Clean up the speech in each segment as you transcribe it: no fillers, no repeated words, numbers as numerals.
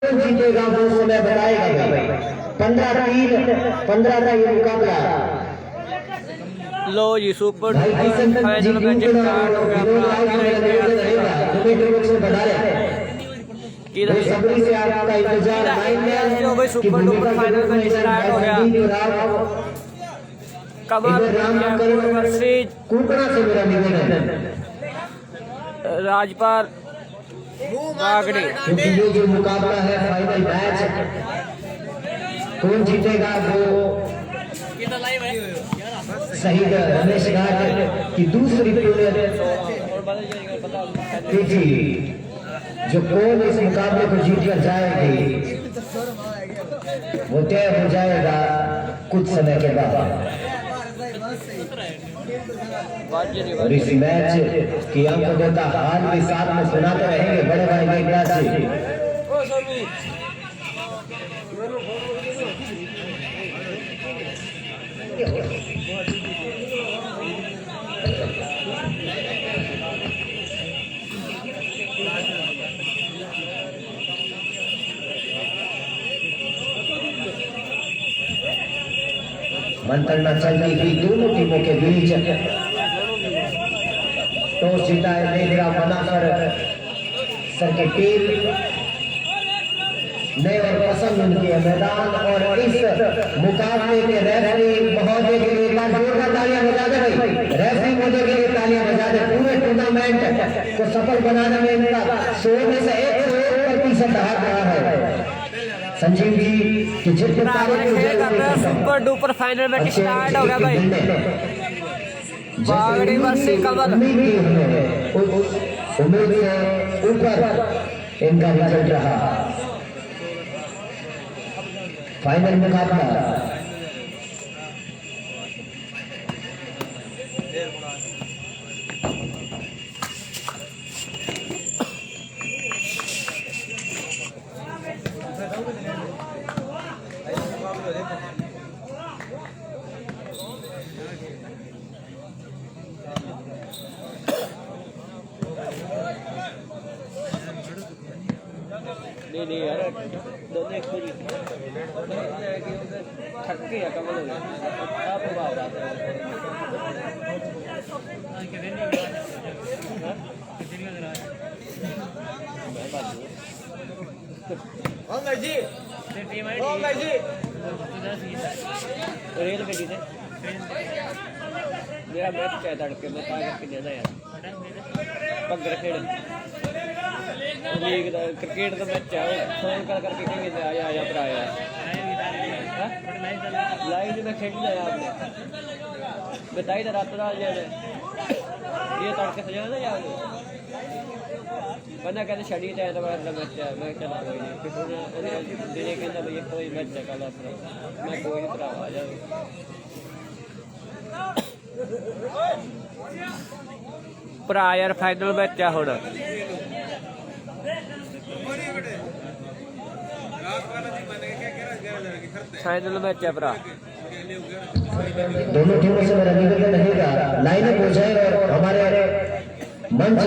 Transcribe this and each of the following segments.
जीतेगा वो समय बताएगा भाई। 15 का ये मुकाबला। लो जी सुपर फाइनल मैच स्टार्ट हो गया। बेसब्री से आपका इंतजार हो गई। Super duper final match start हो गया। कमल कुकड़ा से मेरा निवेदन, राजपाल बागड़ी, क्योंकि ये जो मुकाबला है फाइनल मैच, कौन जीतेगा वो शहीद रमेश घाट की दूसरी पीढ़ी जो कौन इस मुकाबले को जीत कर जाएगी वो तय हो जाएगा कुछ समय के बाद। और इस मैच की अंक देता हाल भी साथ में सुनाते रहेंगे बड़े भाई मेघराज जी। मंत्रणा चल रही थी दोनों टीमों के बीच। टॉस जीता है मेघरा बनाकर सर की टीम नए और पसंद उनकी है मैदान। और इस मुकाबले के रेफरी महोदय के लिए एक बार जोरदार तालियां बजा दे भाई। रेफरी महोदय के लिए तालियां बजा दे। पूरे टूर्नामेंट को सफल बनाने में इनका 100 में से 101% हाथ रहा है। संजीव जी की जिस super duper final match start हो गया भाई। बागड़ी वर्सेस कमल। उम्मीद से ऊपर इनका रिजल्ट रहा। फाइनल मुकाबला नहीं यार दोनों एक ही थक गया कमल हो गया। रेल गड्डी से मेरा मैच है तड़के में करके देना यार पगड़ खेल लीग का क्रिकेट का मैच है। फोन करके कहेंगे आया भरा आया लाइव में खेल लिया आपने बताई था रात रात ये तड़के सजा ना यार बंदा कहते छड़ी तो एतवार का मैच है। मैं चला कोई नहीं फिर दिने कहता भाई कोई मैच है कल मैं कोई नहीं भरा आ जाए। भरा यार फाइनल मैच है हुण फाइनल मैच है भरा। दोनों टीमों से मेरा निवेदन रहेगा लाइनअप हो जाए और हमारे मंच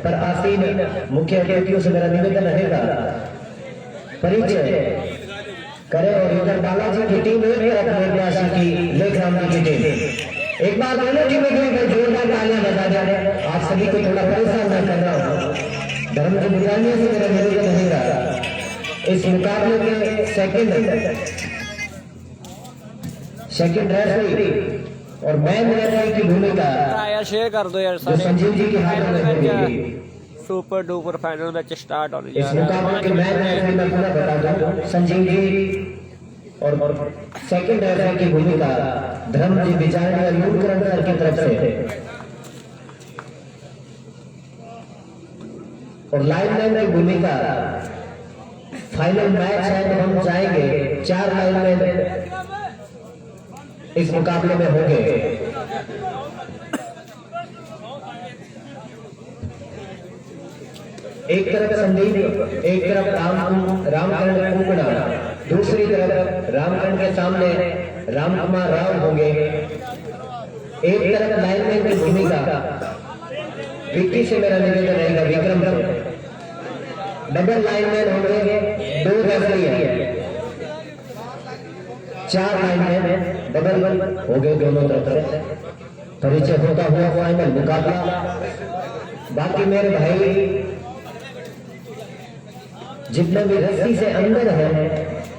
पर आसीन मुख्य अतिथियों से मेरा निवेदन रहेगा परिचय करें। और इधर बालाजी की टीम की लेखराम जी की टीम एक बार दोनों टीमों के लिए जोरदार तालियां बजा दें। आप सभी को थोड़ा परेशान न कर रहा हूँ। धर्म की बुराइयों से मेरा निवेदन रहेगा इस मुकाबले में सेकंड रेफरी और मैन रेफरी की भूमिका शेयर कर दो यार सारे। संजीव जी के हाथ में होगी। Super duper final match start होने जा रहा है। इस मुकाबले के मैन रेफरी मैं पूरा बता दूं संजीव जी और सेकंड रेफरी की भूमिका धर्म जी विचारण या यूकरण सर की तरफ से। और लाइनमैन की भूमिका फाइनल मैच है तो हम जाएंगे 4 लाइनमैन इस मुकाबले में होंगे। एक तरफ संदीप, एक तरफ रामकरण कुकड़ा, दूसरी तरफ रामकरण के सामने रामकुमार राव होंगे। एक तरफ लाइनमैन की भूमिका विक्की से मेरा निवेदन रहेगा विक्रम डबल लाइनमैन होंगे, 2 रेफरी है, 4 लाइनमैन डबल हो गए दोनों तरफ से। परिचय होता हुआ फाइनल मुकाबला। बाकी मेरे भाई जितने भी रस्सी से अंदर है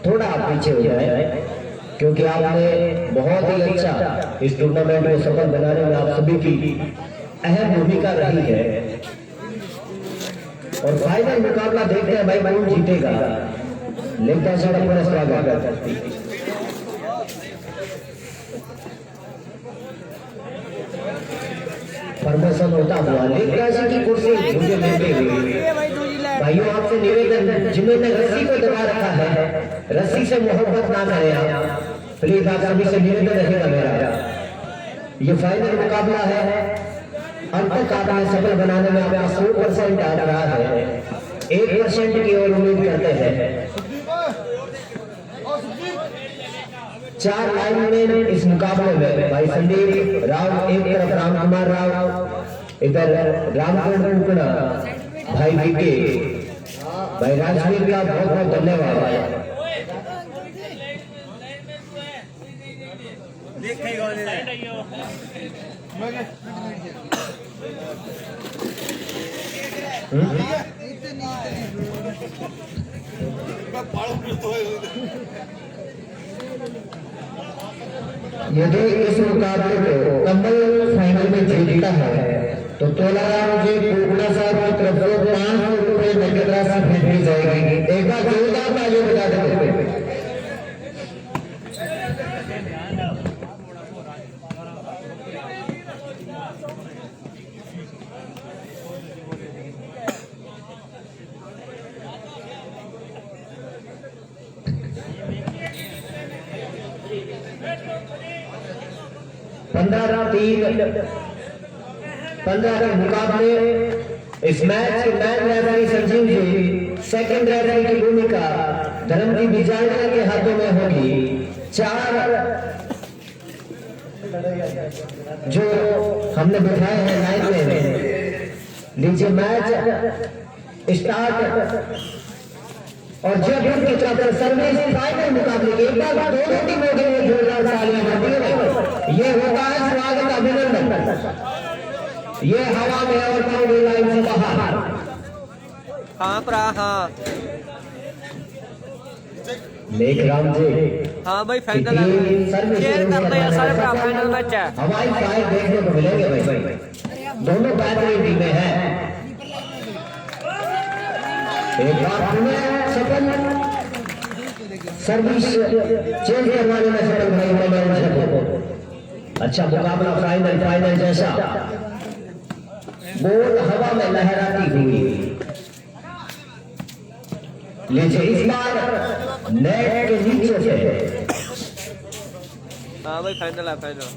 थोड़ा आप पीछे हो जाए, क्योंकि आपने बहुत ही अच्छा इस टूर्नामेंट को सफल बनाने में आप सभी की अहम भूमिका रही है। और फाइनल मुकाबला देखते हैं भाई कौन जीतेगा। लेकिन सड़क पर स्वागत परमिशन होता हुआ लेकिन की कुर्सी मुझे मिलती हुई। भाइयों आपसे निवेदन, जिन्होंने रस्सी को दबा रखा है रस्सी से मोहब्बत ना करें आप, प्लीज आप सभी से निवेदन रहेगा मेरा। ये फाइनल मुकाबला है, अब तक आपने सफल बनाने में आपका 100% आ रहा है, 1% की ओर उम्मीद करते हैं। 4 लाइन में इस मुकाबले में भाई संदीप राव, एक तरफ राम कुमार राव, इधर रामकुंड कुकड़ा, भाई विके, भाई राजवीर का बहुत बहुत धन्यवाद। यदि इस मुकाबले को कमल फाइनल में जीतता है तो तोलाराम जी कुकड़ा साहब की तरफ से 500 रुपए नगद राशि भेज दी जाएगी। एक बार जोरदार ताली बजा देते। पंद्रह के मुकाबले इस मैच के match referee Sanjeev ji, second referee की भूमिका धर्मजीत बिजारिया के हाथों में होगी। 4 जो हमने बिठाए हैं लाइन में, लीजिए मैच स्टार्ट। और जयपुर की तरफ सर्विस फाइनल मुकाबले के एक बार दोनों टीमों के लिए जोरदार तालियां बजती हैं। ये होता है स्वागत अभिनंदन। ये हवा में और बाउंड्री लाइन से बाहर। हाँ प्रा हाँ मेघराम जी, हाँ भाई फाइनल शेयर करते हैं सारे प्रा, फाइनल मैच है। हवाई फाइट देखने को मिलेंगे भाई, दोनों बेहतरीन टीमें हैं। एक बार सफल सर्विस चेंज करवाने में सफल भाई। अच्छा मुकाबला फाइनल जैसा, बॉल हवा में लहराती हुई। लीजिए इस बार नेट के नीचे से। हाँ भाई फाइनल है फाइनल।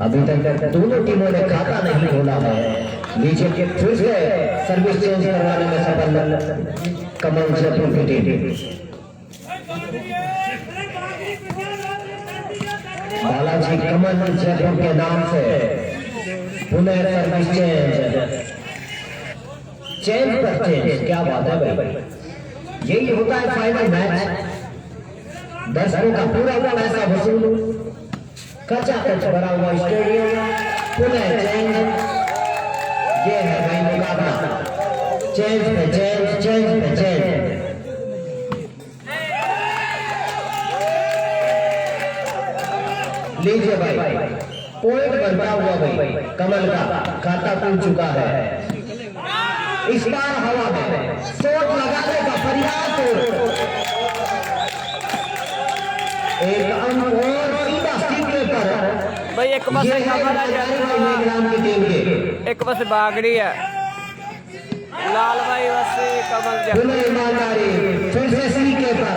अभी तक दोनों टीमों ने खाता नहीं खोला है। नीचे के फिर से सर्विस चेंज करवाने में सफल कमल जयपुर की टीम। बालाजी कमल जयपुर के नाम से पुनः सर्विस चेंज पर चेंज। क्या बात है भाई, यही होता है फाइनल मैच। दर्शकों का पूरा पैसा वसूल, कच्चा भरा हुआ स्टेडियम, पुनः चेंज। ये है भाई मुकाबला, चेंज पे चेंज, चेंज पे चेंज। लीजिए भाई पॉइंट बनता हुआ भाई कमल का खाता खुल चुका है। इस बार हवा में शॉट लगाने का प्रयास, एक अंक और सीधा सीधे पर भाई एक पास एक पास बागड़ी है लाल भाई, बस कमल ईमानदारी फिर से सीके पर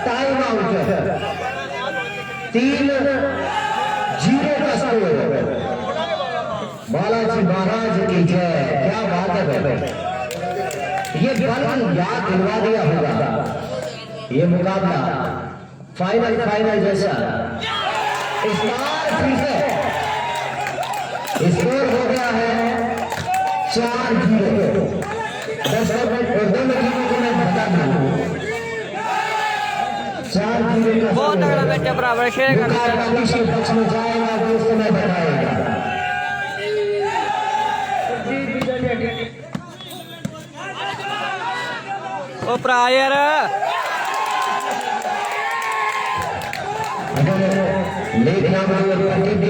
टाइम आउट। 3-0 का स्कोर। बालाजी महाराज की जय। क्या बात है भाई, ये बल याद दिलवा दिया होगा। ये मुकाबला फाइनल जैसा। इस बार फिर से स्कोर हो गया है 4-0। दर्शक और दोनों टीमों को मैं बता दूं 4-0 का बहुत तगड़ा मैच है बराबर खेलेगा मुकाबला किसके पक्ष में जाएगा वो उस समय बताएगा। ओ भरा यार लेकिन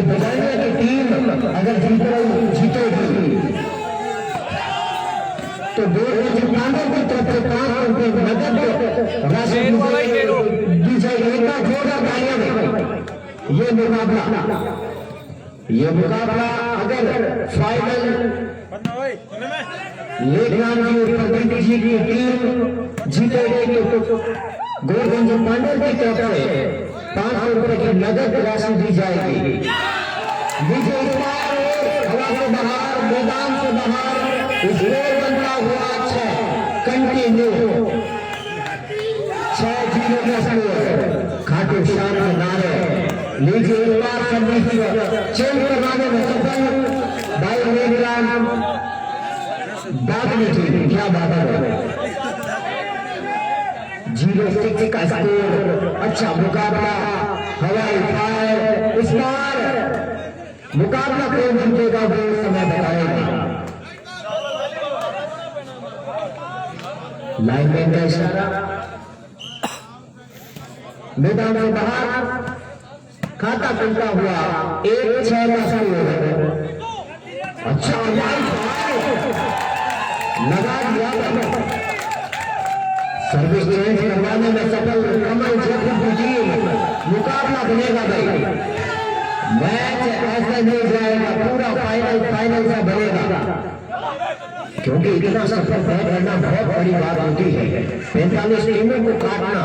बताएंगे कि टीम अगर जीतेगी तो दुकानों की तरफ से 5 रुपये नकद राशि दी जाएगी। ये मुकाबला अगर फाइनल लेखराम जी और प्रदीप जी की टीम जीतेगी तो गोरगंज पांडव की तरफ से 500 रुपये की नगद राशि दी जाएगी। विजय इस बार हवा से बाहर मैदान से बाहर स्कोर बनता हुआ 6 कंटिन्यू 6-0 का स्कोर खाटू श्याम के नारे लीजिए इस बार सर्विस चेंज करवाने में सफल भाई मेघराम बागनी टीम क्या बात है 0-6 का स्कोर। अच्छा मुकाबला हवाई फायर इस बार मुकाबला कौन जीतेगा वो समय बताएगा। लाइनमैन का इशारा मैदान से बाहर खाता खुलता हुआ 1-6 का स्कोर। अच्छा लगा दिया सर्विस चेंज करवाने में सफल कमल जयपुर की टीम मुकाबला बनेगा भाई मैच ऐसा नहीं जाएगा पूरा फाइनल सा बनेगा क्योंकि इतना सफल तय करना बहुत बड़ी बात होती है। 45 टीमों को काटना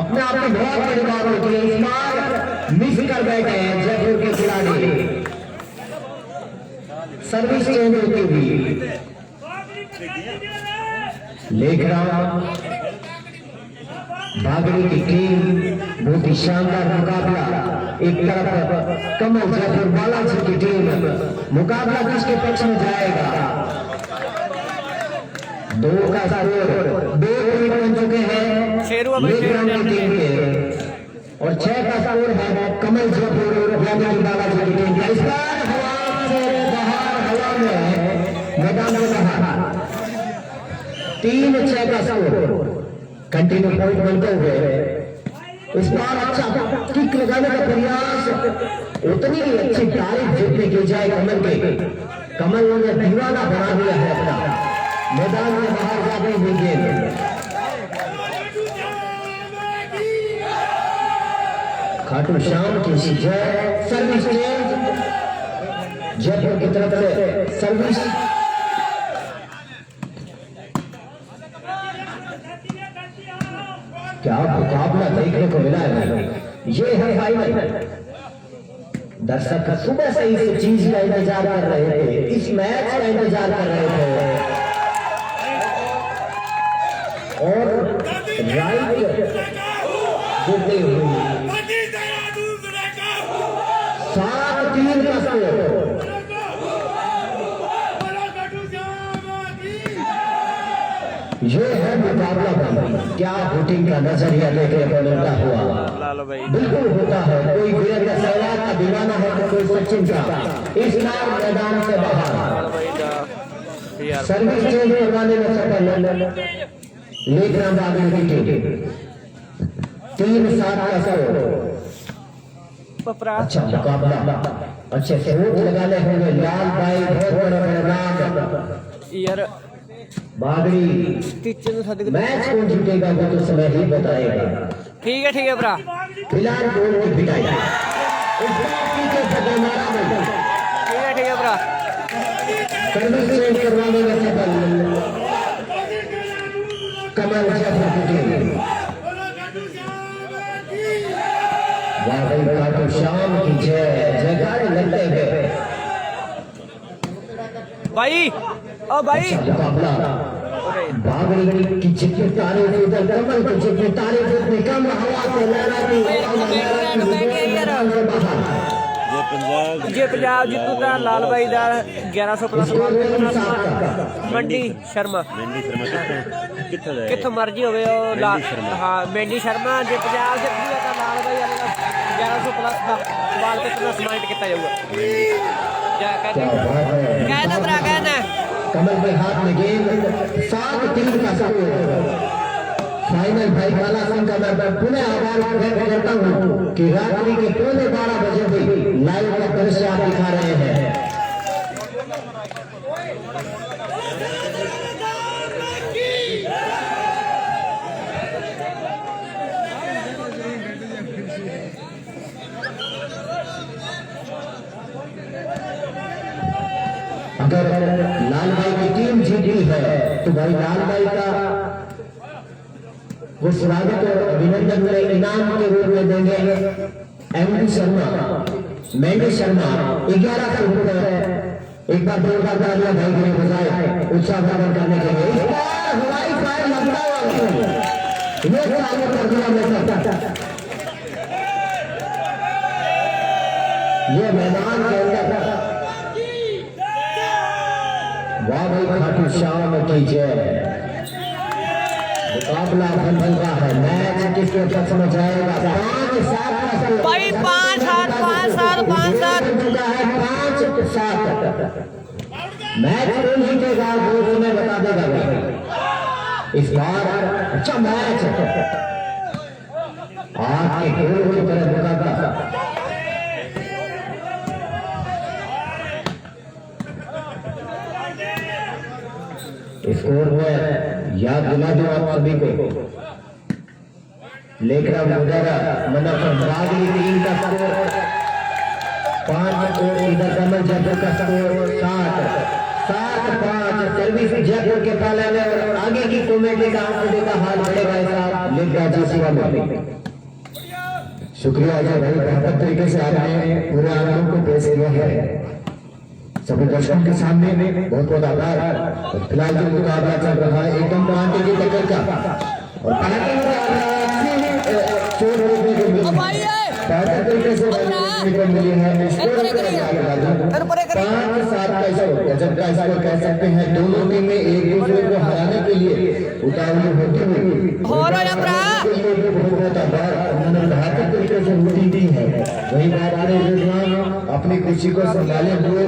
अपने आप में बहुत बड़ी बात होती है। इस बार मिस कर बैठे हैं जयपुर के खिलाड़ी सर्विस चेंज होती हुई लेखराम बागड़ी की टीम बहुत ही शानदार मुकाबला। एक तरफ कमल जयपुर बालाजी की टीम मुकाबला किसके पक्ष में जाएगा। 2 का स्कोर 2 पॉइंट बन चुके हैं लेखराम की टीम के और 6 का स्कोर है कमल जयपुर बालाजी की टीम का। इस बार हवा से बाहर हवा में मैदान में बाहर 3-6 का स्कोर कंटिन्यू पॉइंट बनते हुए इस बार अच्छा किक लगाने का प्रयास उतनी ही अच्छी तारीफ जितनी की जाए कमल के। कमल ने दीवाना बना दिया है अपना मैदान में बाहर जाने हुई गेंद खाटू श्याम की जय सर्विस चेंज जयपुर की तरफ से सर्विस क्या मुकाबला देखने को मिला है। ये है फाइनल। दर्शक सुबह से इस चीज का इंतजार कर रहे थे इस मैच का इंतजार कर रहे थे और राइट गिरती हुई 7-3 का स्कोर। ये है मुकाबला भाई क्या वोटिंग का नजरिया देखने को मिलता हुआ बिल्कुल होता है। कोई वीरेंद्र सहवाग का दीवाना है तो कोई सचिन का। इस बार मैदान से बाहर सर्विस चेंज करवाने में सफल लेखराम बागड़ी की टीम 3-7 का स्कोर। अच्छा मुकाबला अच्छे से वोट लगाने होंगे लाल भाई बहुत बड़ा मैदान यार बागड़ी मैच कौन जीतेगा वो तो समय ही बताएगा। ठीक है भरा फिलहाल गोल की पिटाई इस बार पीछे से मारा नहीं। ठीक है भरा सर्विस चेंज करवाने में सफल कमल जयपुर की टीम। वाह भाई खाटू श्याम की जय जयकारे लगते हुए भाई ओ भाई मुकाबला बागड़ी की जितनी तारीफ उधर कमल की जितनी तारीफ उतनी कम हवा से लहराती ਜੇ ਪੰਜਾਬ ਜਿੱਤੂ ਤਾਂ ਲਾਲ ਬਾਈ ਦਾ 1100 ਪਲੱਸ ਮੰਡੀ ਸ਼ਰਮਾ ਕਿੱਥੋਂ ਮਰਜੀ ਹੋਵੇ ਉਹ ਹਾਂ ਮੈਂਡੀ ਸ਼ਰਮਾ ਜੇ ਪੰਜਾਬ ਜਿੱਤੂਗਾ ਤਾਂ ਲਾਲ ਬਾਈ ਵਾਲੇ ਦਾ 1100 ਪਲੱਸ ਦਾ ਸਵਾਲ ਕਿਤਨਾ ਸਮਾਈਟ ਕੀਤਾ ਜਾਊਗਾ ਜਾ ਕਹਿੰਦਾ ਭਰਾ ਕਹਿੰਦਾ कमल के हाथ में गेंद 7-3 का स्कोर फाइनल भाई काला सिंह का मैं पुनः आभार व्यक्त करता हूँ कि रात्रि के 12:15 बजे भी लाइव का दृश्य आप दिखा रहे हैं। अगर लाल भाई की टीम जीती है तो भाई लाल भाई का वो स्वागत और अभिनंदन में इनाम के रूप में देंगे एमडी शर्मा मैंडी शर्मा 1100 रुपए। एक बार जोरदार तालियां भाई के लिए बजाए उत्साह प्रकट करने के लिए। इस बार हवाई फायर लगता हुआ ये आगे कर दिया मैं ये मैदान के अंदर वाह भाई खाटू श्याम की जय। मुकाबला बन रहा है मैच किसके पक्ष में जाएगा 5-7 भाई 5-7 चुका है 5-7 मैच कौन जीतेगा वो तुम्हें बता देगा भाई। इस बार अच्छा मैच आज के गोल की तरह मुकाबला स्कोर में याद दिला दो आप सभी को लेकरा वगैरह मनफर बागली टीम का स्कोर 5 और इधर कमल जयपुर का स्कोर 7-5 सर्विस जयपुर के पाले में और आगे की कमेटी का आंकड़े का हाल बड़े भाई साहब लेकरा जसीवा में। शुक्रिया अजय भाई बेहतर तरीके से आपने पूरे आंकड़ों को पेश किया है सभी दर्शकों के सामने बहुत बहुत आभार। फिलहाल जो मुकाबला चल रहा है एकदम कांटे की टक्कर का और बेहतर तरीके से मिली है 5-7 का गजब का स्कोर कह सकते हैं। दोनों टीमें एक दूसरे को हराने के लिए उतावली होती हुई बहुत आभार उन्होंने बेहतर तरीके से रोटी दी है। वही बात अपनी खुशी को संभाले हुए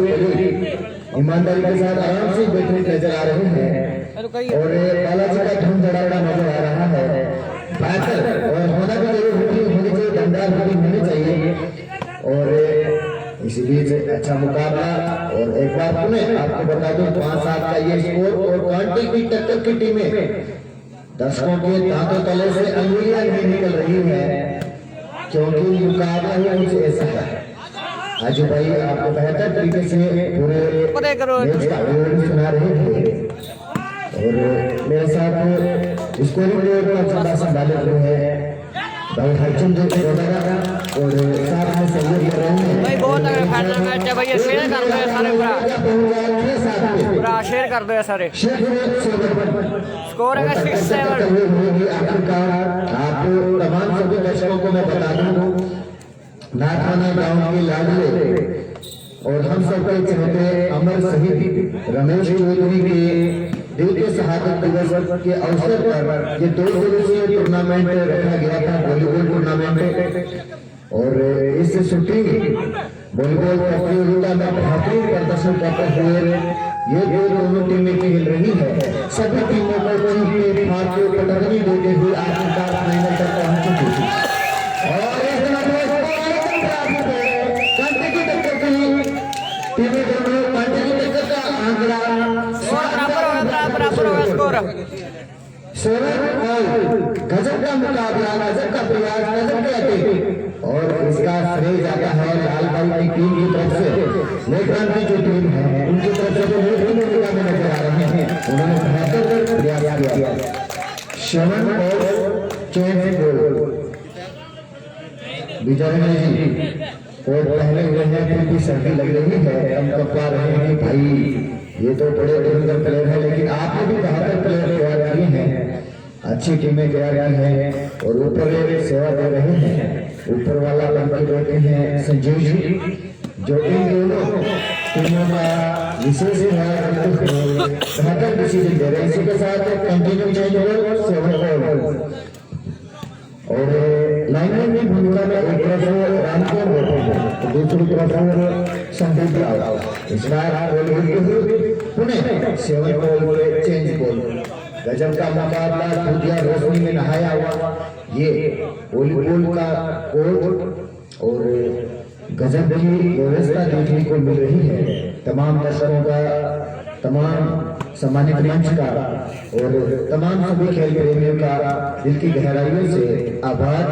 ईमानदारी के साथ आराम से बैठे नजर आ रहे हैं और बालाजी का धूम धड़ाका नजर आ रहा है। बेहतर और होना भी जरूर होनी चाहिए दमदार होनी चाहिए और इसी बीच अच्छा मुकाबला और एक बार पुनः आपको बता दूं 5-7 का ये स्कोर और कांटे की टक्कर की टीमें दर्शकों के दांतों तले से अंगुलियां नहीं निकल रही है क्योंकि मुकाबला ही कुछ ऐसा है। आज भाई आपको बेहतर तरीके से पूरे मैच का विवरण सुना रहे थे और मेरे साथ स्कोरिंग बोर्ड का चंदा संभाले हुए हैं भाई हरचंद वगैरह और साथ में सहयोग कर रहे हैं भाई। बहुत अगर फाइनल मैच है भाई शेयर कर दो सारे पूरा शेयर कर दो सारे स्कोर है 6-7। आखिरकार आपको तमाम सभी दर्शकों को मैं बता दूं नाथाना गांव के लाडले और हम सबके चहेते अमर शहीद रमेश चौधरी के दिल के शहादत दिवस के अवसर पर ये 2 दिवसीय टूर्नामेंट रखा गया था वॉलीबॉल टूर्नामेंट और इस शूटिंग वॉलीबॉल प्रतियोगिता में बेहतरीन प्रदर्शन करते हुए ये दोनों टीमें खेल रही है। सभी टीमों को चीखे फाके पटकनी देते हुए आखिरकार फाइनल तक पहुंच चुकी थी और गजब का मुकाबला गजब का प्रयास गजब के अतीत और इसका श्रेय जाता है लाल भाई की टीम की तरफ से। नेक्रांति जो टीम है उनकी तरफ से जो भूमिका में नजर आ रहे हैं उन्होंने बेहतर प्रयास किया। श्रवण और चेंज गोल विजय जी और पहले हुए हैं फिर भी सर्दी लग रही है हम कपा रहे हैं भाई ये तो बड़े डेंजर प्लेयर है लेकिन आपने भी बेहतर प्लेयर तैयार किए हैं अच्छी टीमें तैयार की हैं और ऊपर सेवा दे रहे हैं। ऊपर वाला बन के बैठे हैं संजीव जी जो इन दोनों टीमों का विशेष बेहतर डिसीजन दे रहे हैं। इसी के साथ कंटिन्यू चेंज ओवर 7 और लाइनमैन की भूमिका में एक तरफ रामचंद्र बैठे हैं तो दूसरी तरफ संदीप राव। इस बार पुणे 7 बॉल पे चेंज बॉल। गजब का मुकाबला दूधिया रोशनी में नहाया हुआ ये वॉलीबॉल का कोर्ट और गजब की व्यवस्था देखने को मिल रही है। तमाम दर्शकों का, तमाम सम्मानित मंच का और तमाम सभी खेल प्रेमियों का दिल की गहराइयों से आभार।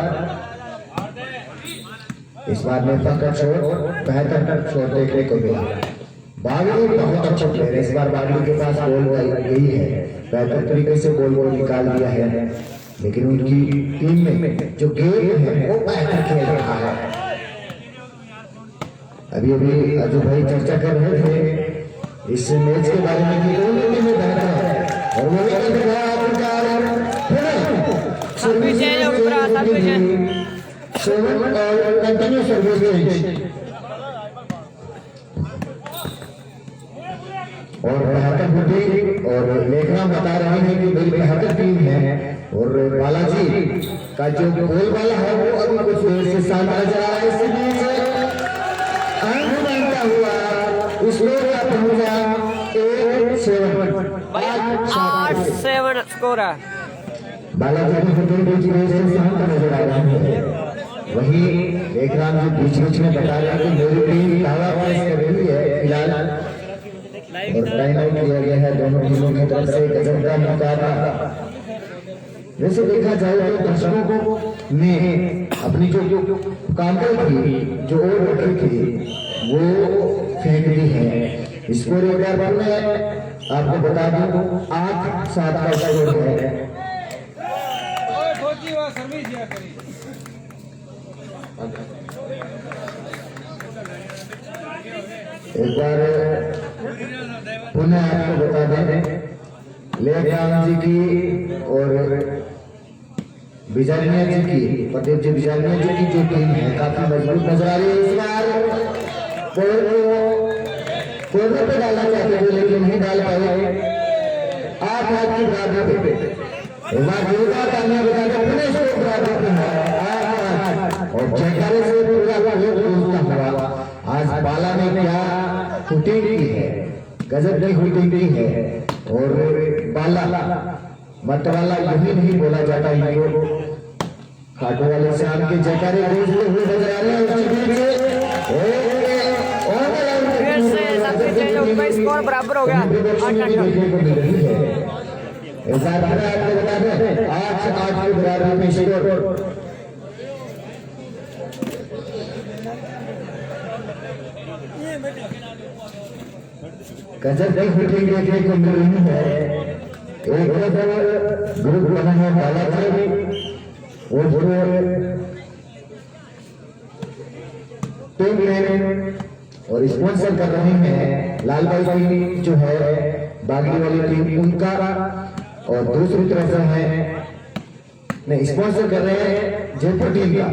इस बार नेता का शॉट बेहतर शॉट देखने को मिला। बागड़ी बहुत अच्छा प्लेयर है। इस बार बागड़ी के पास बॉल गई है, बेहतर तरीके से बॉल को निकाल दिया है, लेकिन उनकी टीम में जो गेम है वो बेहतर खेल रहा है। अभी अभी अजू भाई चर्चा कर रहे थे इस मैच के बारे में कि दोनों टीमें बेहतर है और वो कंटिन्यू सर्विस और बेहतर बुद्धि और लेखना बता रहे हैं कि मेरी बेहतर टीम है। और बालाजी का जो गोल वाला है वो अभी कुछ देर से साथ नजर आ रहा है। इसी बीच हुआ स्कोर का पहुंचा 8-7 स्कोर है। बालाजी की फोटो बीच में से शांत नजर आ रहा है। वही लेखराम जी बीच बीच में बता रहे हैं कि मेरी टीम दावा पेश कर रही है फिलहाल और टाइम आउट किया गया है दोनों टीमों की तरफ से। गजब का मुकाबला। वैसे देखा जाए तो दर्शकों को ने अपनी जो कामल थी, जो ओर रखी थी, वो फेंक दी है। स्कोर एक बार मैं आपको बता दूं 8-7 का स्कोर है। एक बार पुनः आपको बता दें लेखराम जी की और बिजानिया जी की, प्रदीप जी बिजानिया जी की जो टीम है काफी मजबूत नजर आ रही है। इस बार कोर्नर पे डालना चाहते थे लेकिन नहीं डाल पाए। 8-8 की बराबरी पे एक बार जोरदार तालियां बजाकर पुणे इसको बराबर पे है और जयकारे से पूरा गूंजता हुआ। आज बाला ने क्या शूटिंग की है, गजब की शूटिंग की है। और बाला मत वाला यही नहीं बोला जाता, इनको खाटू वाले शाम के जयकारे गूंजते हुए नजर आ रहे हैं। स्कोर बराबर हो गया 8-8 के बराबर में स्कोर। गजब की शूटिंग देखने को मिल रही है। एक ग्रुप बना है बालाजी और टीम में और स्पॉन्सर कर रहे हैं लाल भाई की जो है बागी वाली टीम उनका, और दूसरी तरफ है नहीं स्पॉन्सर कर रहे हैं जयपुर टीम का,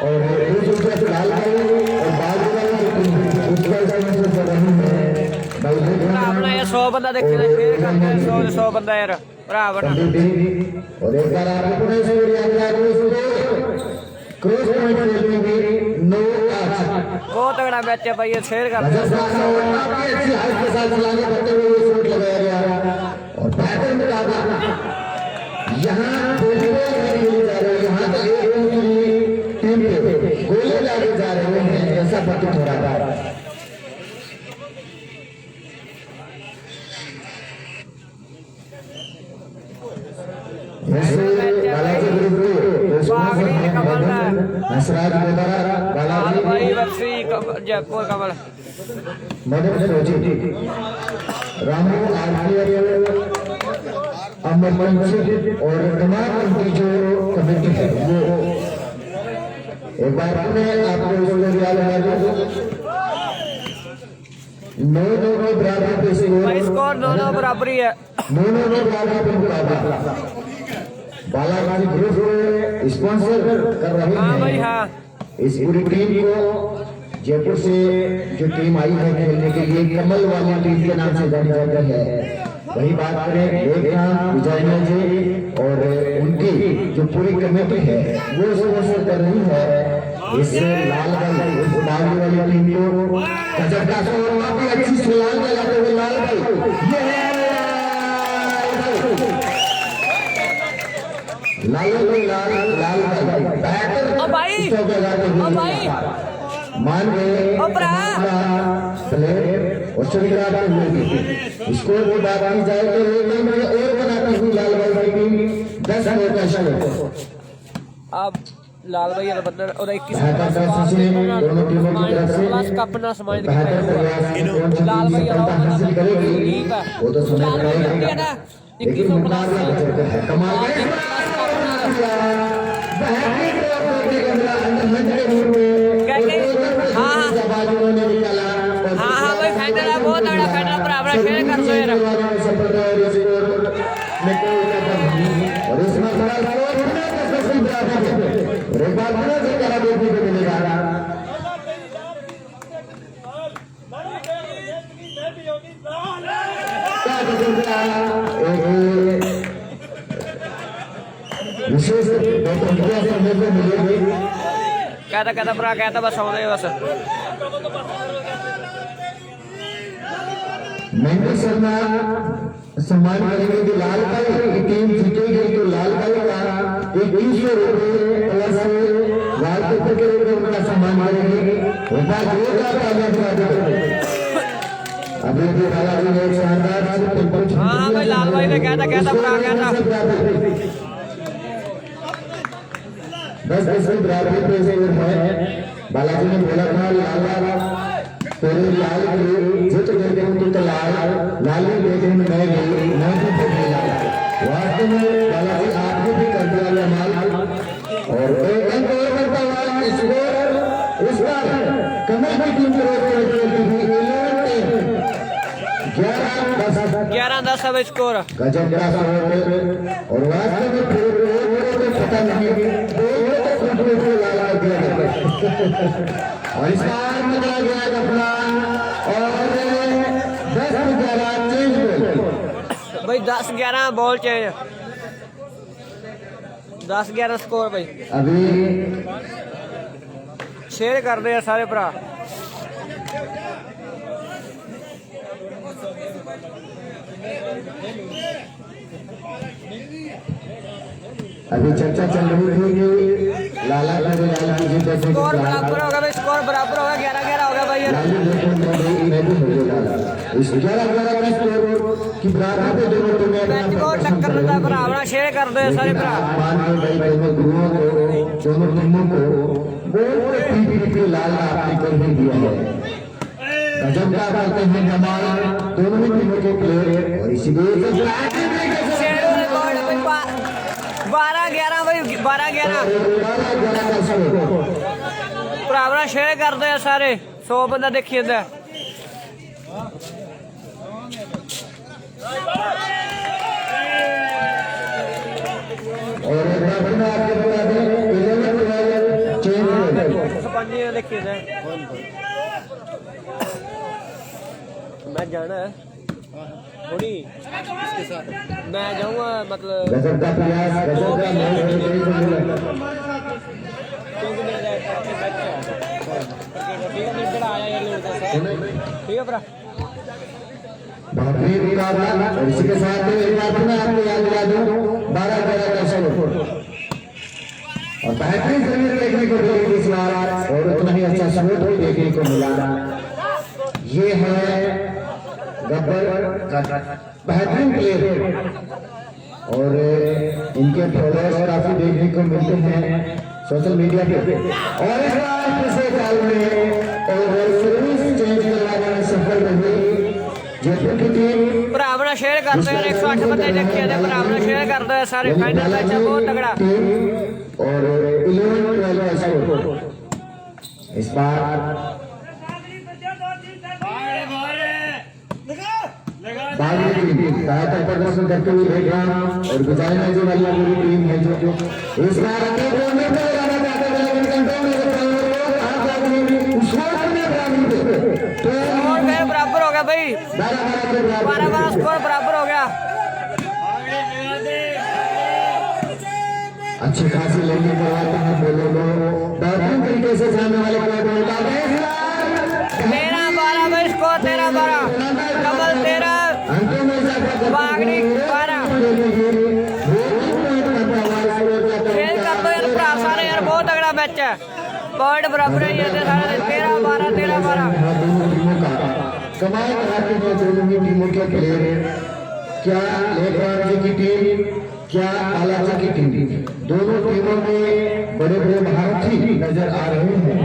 और दूसरी तरफ लाल भाई और बागी वाली जो टीम उसका स्पॉन्सर कर रही है। अपना ये 100 बंदा देखना शेयर करते हैं 100 बंदा यार बराबर। और एक बार आपको नहीं से क्रॉस पॉइंट खेलने में नो आउट। बहुत तगड़ा मैच है भाई, ये शेयर करते हैं। अच्छी हाइट के साथ चलाने करते हुए ये शॉट लगाया गया और बेहतर मुकाबला यहां गोले जा रहे हैं। यहां तक एक टीम पे गोले लागे जा रहे हैं, ऐसा प्रतीत हो रहा है। बालाजी जयपुर कमल रामू और तमाम उनकी जो कमेटी है वो एक बार आपको नौ बराबरी है। बालाजी ग्रुप स्पॉन्सर कर रहे हैं भाई हाँ। इस पूरी टीम को जयपुर से जो टीम आई है खेलने के लिए कमल वाली टीम के नाम से जानी जाती है। वही बात करें विजय जी और उनकी जो पूरी कमेटी है वो स्पॉन्सर कर रही है इस लाल बल वाली टीम को। गजब का काफी अच्छी से लाल बल आते हुए लाल बल मान गए और स्कोर की बात की जाए तो और बनाती हुई लाल भाई की टीम 10 रन का शॉट। अब लाल भाई बंदर और 21 दोनों टीमों की तरफ से कप ना समझ लाल भाई हासिल करेगी वो तो समय पड़ेगा, लेकिन मुकाबला गजब है। कमाल हाँ भाई फाइनल है, बहुत बड़ा फाइनल बराबर शेयर कर दो यार। और इसमें विशेष कहता भरा कहता बस आउंदे बस महेंद्र शर्मा सम्मान करेंगे कि लाल भाई की टीम जीतेगी तो लाल भाई का 2100 रुपये प्लस लाल पेपर के रूप में उनका सम्मान करेंगे। अभी भी बालाजी ने शानदार हाँ भाई लाल भाई ने कहता भरा कहता 10 की बराबरी पे है। बालाजी ने बोला था लाल तेरे लाल की जित देखें तो लाल ही देखें मैं भी देखने लगा। वास्तव में बालाजी आपने भी कर दिया माल और एक अंक और करता हुआ स्कोर इस बार कमल की टीम की तरफ से 11-10 है स्कोर। गजब का स्कोर और वास्तव में फिर पता नहीं और इस बार बदला गया कपड़ा और 10-11 चेंज भाई 10-11 बॉल चेंज 10-11 स्कोर भाई। अभी शेयर कर दे सारे भरा। अभी चर्चा चल रही थी कि लाला की जीत स्कोर बराबर होगा भाई, स्कोर बराबर होगा 11-11 होगा भाई यार। इस 11-11 का स्कोर की बराबर पे दोनों टीमें मैच को टक्कर देता बराबर शेयर कर दे सारे भरा। दोनों टीमों को वो लाल आपने कर भी दिया है। गजब का करते हैं कमाल दोनों ही टीमों के प्लेयर और इसीलिए 12-11 भाई 12-11 भरावरा शेयर कर दे सारे 100 बंदा देखी जाता है। और आपके बता दें 11 देखी मैं जाना है थोड़ी इसके साथ मैं जाऊंगा मतलब गजब का प्रयास गजब का ठीक है भरा बेहतरीन मुकाबला। और इसी के साथ एक बात मैं आपको याद दिला दूं 12-11 का स्कोर और बेहतरीन जमीन देखने को मिली इस बार और उतना ही अच्छा शॉट भी देखने को मिला। ये है गब्बर का बेहतरीन प्लेयर और इनके फॉलोअर्स काफी देखने को मिलते हैं सोशल मीडिया पे। और इस बार पिछले साल में और सर्विस चेंज करवाने में सफल रही जयपुर की टीम। बराबर शेयर करते हैं 108 बंदे देखे थे बराबर शेयर करते हैं सारे फाइनल मैच है बहुत तगड़ा और 11-12 का स्कोर इस बार प्रदर्शन करते हुए देख रहा और विजय मैच वाली पूरी टीम है जो इस बार स्कोर गए बराबर हो गया भाई, 12-12 स्कोर बराबर हो गया। अच्छी खासी लड़की करवाते हैं बोलो बेहतरीन तरीके से जाने वाले 13-12 भाई स्कोर, 13-12 कमल 13 बागड़ी 12। खेल कर दो यार भरा सारे यार, बहुत तगड़ा मैच है, पॉइंट बराबर है ये सारे 13-12 13-12। कमाल कराते हैं दोनों ही टीमों के प्लेयर, क्या लेखराज जी की टीम क्या आलाचा की टीम, दोनों टीमों में बड़े बड़े महारथी नजर आ रहे हैं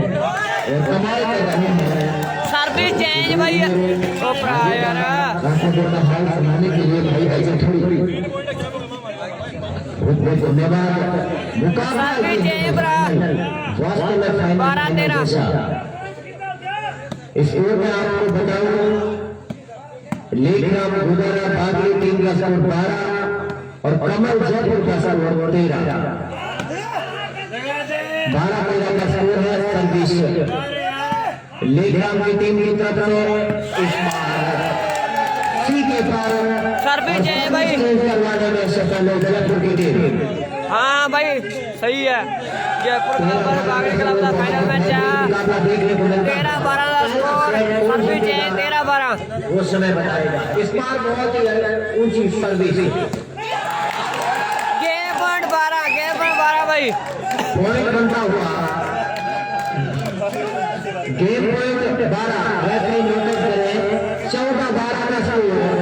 और कमाल कर रहे हैं। सर्विस चेंज भाई ओ भरा यार, का हाल सुनाने के लिए भाई ऐसे थोड़ी बहुत बहुत धन्यवाद। सर्विस चेंज भरा 12-13। स्कोर में आपको बताऊं लेखराम गुदारा बागली टीम का स्कोर 12 और कमल जयपुर का स्कोर 13। 12-13 का स्कोर है सर्विस लेखराम की टीम की तरफ से। के पार सर्विस चेंज भाई करवाने में सफल है जयपुर की टीम। हाँ भाई सही है, जयपुर क्लब और बागड़ी क्लब का फाइनल मैच है, 13-12 का स्कोर, सर्विस चेंज 13-12। वो समय बताएगा, इस बार बहुत ही ऊंची सर्विस, गेम पॉइंट 12 भाई, पॉइंट बनता हुआ गेम पॉइंट 12 रेफरी नोटिस करें 14-12 का स्कोर।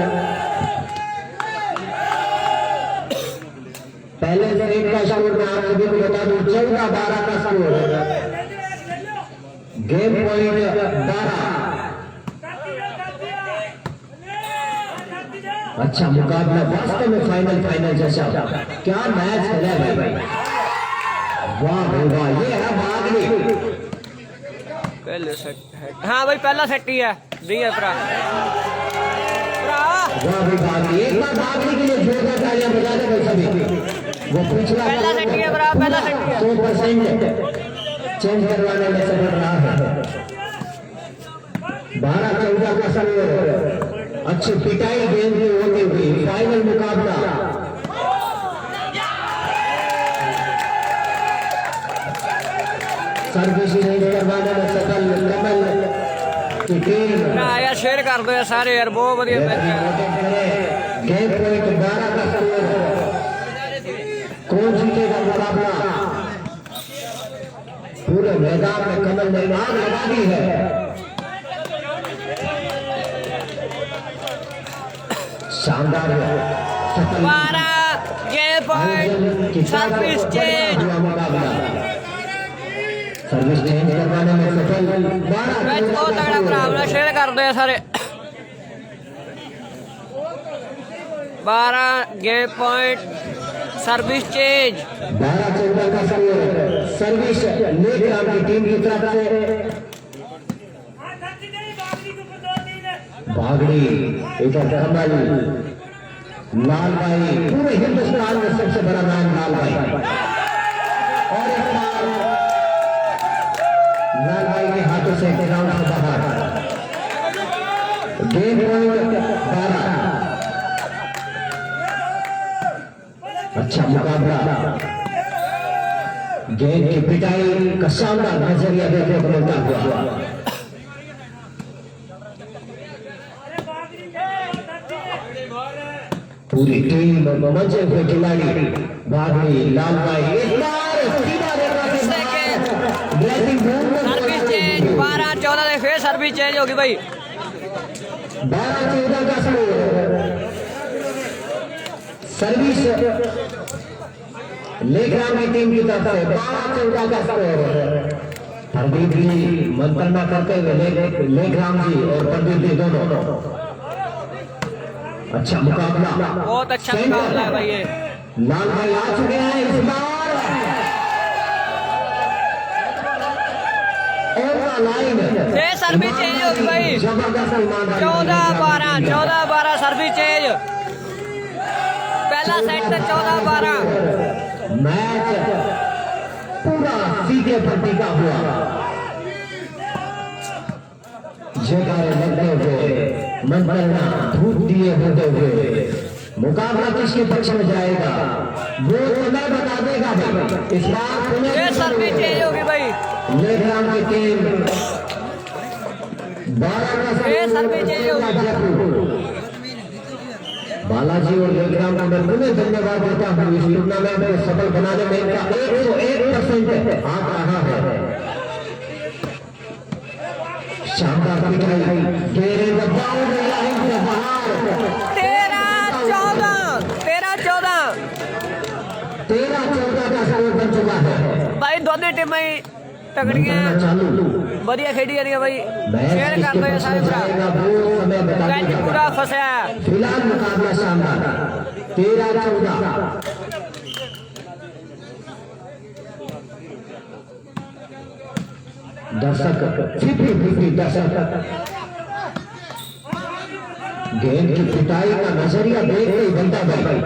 पहले सेट का स्कोर मैं आप सभी को बता दूं 14-12 का स्कोर, गेम पॉइंट 12। अच्छा मुकाबला वास्तव में फाइनल जैसा, क्या मैच है भाई, वाह भाई वाह, ये है बागड़ी। पहले सेट है, हाँ भाई पहला सेट ही है, नहीं है भरा वाह भाई बागड़ी, एक बार बागड़ी के लिए जोरदार तालियां बजा दे भाई सभी। वो पिछला पहला सेट ही है भरा, पहला सेट ही है, 100% चेंज करवाने में सफल रहा है। 12-14 का स्कोर, अच्छी पिटाई गेंद की होती हुई फाइनल मुकाबला। सर्विस चेंज करवाने में सफल कमल की टीम। यार शेयर कर दो यार सारे यार, बहुत बढ़िया मैच है। गेम पॉइंट 12 का स्कोर, कौन जीतेगा मुकाबला? पूरे मैदान में कमल ने आग लगा दी है। शानदार 12 game point, service change, service change करवाने में सफल। मैच बहुत तगड़ा मुकाबला, शेयर कर दो यार सारे। 12 गेम पॉइंट, सर्विस चेंज, 12-14 का स्कोर, सर्विस लेखराम की टीम की तरफ से। बागड़ी इधर कमल, लाल भाई, पूरे हिंदुस्तान में सबसे बड़ा नाम लाल भाई, और इस बार लाल भाई के हाथों से ग्राउंड से बाहर। गेम पॉइंट 12, अच्छा मुकाबला, गेंद की पिटाई का शानदार नजरिया देखने को मिलता हुआ। पूरी टीम मजे हुए खिलाड़ी बागड़ी, लाल भाई, इस बार सीधा सर्विस चेंज 12-14 से फिर सर्विस चेंज होगी भाई। 12-14 का स्कोर, सर्विस लेखराम की टीम की तरफ से 12-14 का स्कोर। प्रदीप जी मंत्रणा करते हुए लेखराम जी और प्रदीप जी दोनों। अच्छा मुकाबला, बहुत अच्छा मुकाबला है भाई ये। लाल भाई आ चुके हैं इस बार, और लाइन फिर सर्विस चेंज होगी भाई। जबरदस्त 14-12 सर्विस चेंज, पहला सेट 14-12। मैच पूरा सीधे पर टिका हुआ। जयकारे लगते हुए मंत्रणा धूप दिए होते हुए मुकाबला किसके पक्ष में जाएगा वो समय बता देगा भाई। इस बार ये सर्विस चेंज होगी भाई। लेखराम की टीम 12 का ये सर्विस चेंज होगी। बालाजी और लेखराम को मैं पुनः धन्यवाद देता हूँ। इस टूर्नामेंट को सफल बनाने में इनका 101% हाथ रहा है। शानदार पिटाई घेरे में बाउंड्री लाइन से बाहर 13-14 का स्कोर बन चुका है भाई। दोनों टीमें तगड़ियां बढ़िया खेडी जा रही है भाई। शेयर कर दो ये सारे भरा कैच पूरा फंसा है। फिलहाल मुकाबला शानदार 13-14। दर्शक 50-50 दर्शक गेंद की पिटाई का नजरिया देख के ही बनता भाई।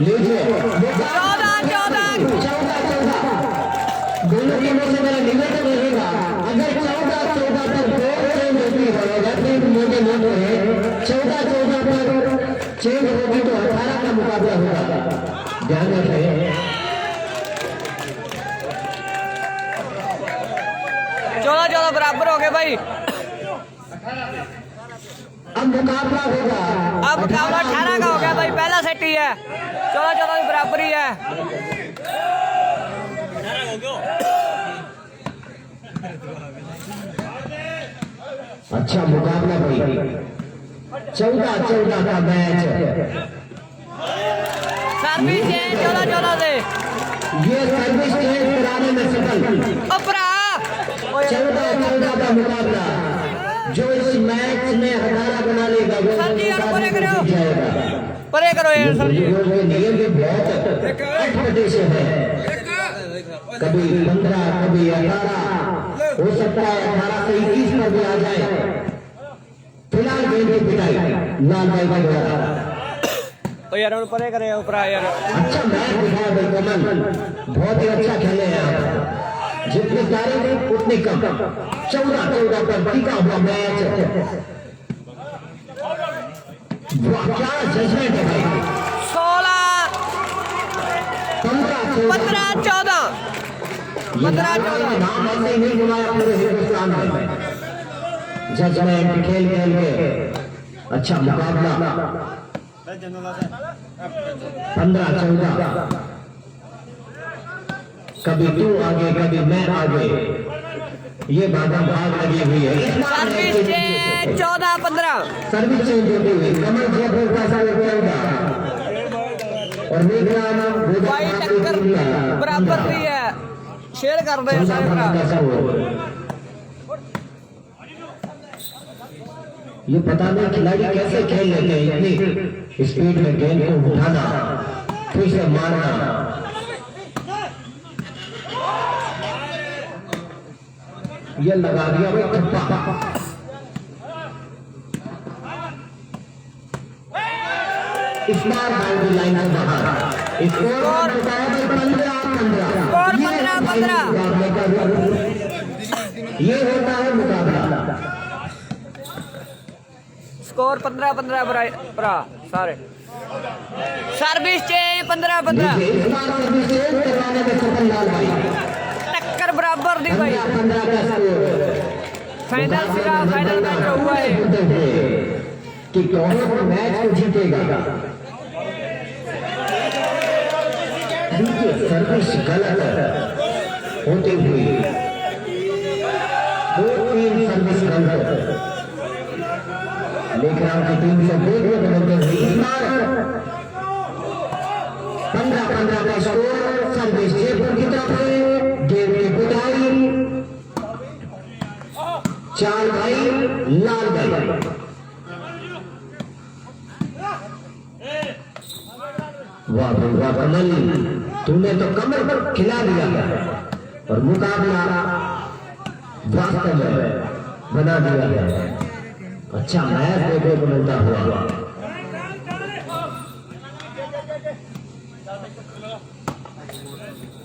लीजिए 14-14 दोनों टीमों से मेरा निवेदन रहेगा अगर 14-14 पर दो चेंज होती है टीम मोटे नोट है 14-14 पर चेंज होगी तो 18 का मुकाबला होगा। ध्यान रखें 14-14 बराबर हो गए भाई। अब मुकाबला होगा। अब मुकाबला 18 का हो गया भाई। पहला सेट ही है 14-14 की बराबरी है। अच्छा मुकाबला भाई 14-14 का मैच। सर्विस चेंज 14-14 से ये सर्विस चेंज कराने में सफल। अपरा 14-14 का मुकाबला जो इस मैच में 18 बना लेगा वो सर जी यार परे करो जाएगा। परे करो यार सर जी। नियम भी बहुत अटपटे से है। कभी 15 कभी 18 हो सकता है 18 से 21 पर भी आ जाए। फिलहाल गेंद की पिटाई लाल भाई का द्वारा। ओ यार उन परे करे ऊपर यार। अच्छा मैच दिखाया भाई कमल बहुत ही अच्छा खेले हैं आप। जितनी तारीफ उतनी कम। 14-14 पर टिका हुआ मैच। क्या जजमेंट है भाई। 15-14 नाम ऐसे नहीं बुलाया पूरे हिंदुस्तान में। जजमेंट खेल खेल के अच्छा मुकाबला 15-14 कभी तू आगे कभी मैं आगे ये भागम भाग लगी हुई है। सर्विस चेंज 14-15 सर्विस चेंज होती हुई कमल जयपुर का सारे 14 और मेघराना भाई टक्कर बराबर रही है। शेयर कर दे सारे भरा। ये पता नहीं खिलाड़ी कैसे खेल लेते हैं इतनी स्पीड में गेंद को उठाना फिर से मारना। ये लगा दिया भाई थप्पा। इस बार बाउंड्री लाइन से बाहर। स्कोर 15-15 ये होता है मुकाबला। स्कोर 15-15 भरा सारे। सर्विस चेंज 15-15 टक्कर बराबर दी भाई। 15 का स्कोर फाइनल सिरा फाइनल मैच हुआ है कि कौन मैच को जीतेगा। सर्विस गलत होते हुए 2-3 सर्विस गलत लेखराम की टीम से देखने बदलते हुए 15-15 का स्कोर। सर्विस जयपुर की तरफ है। गेंद की पिटाई चाल भाई लाल भाई। वाह भाई वाह कमल तूने तो कमर पर खिला दिया और मुकाबला वास्तव में बना दिया है। अच्छा मैच देखने को मिलता हुआ।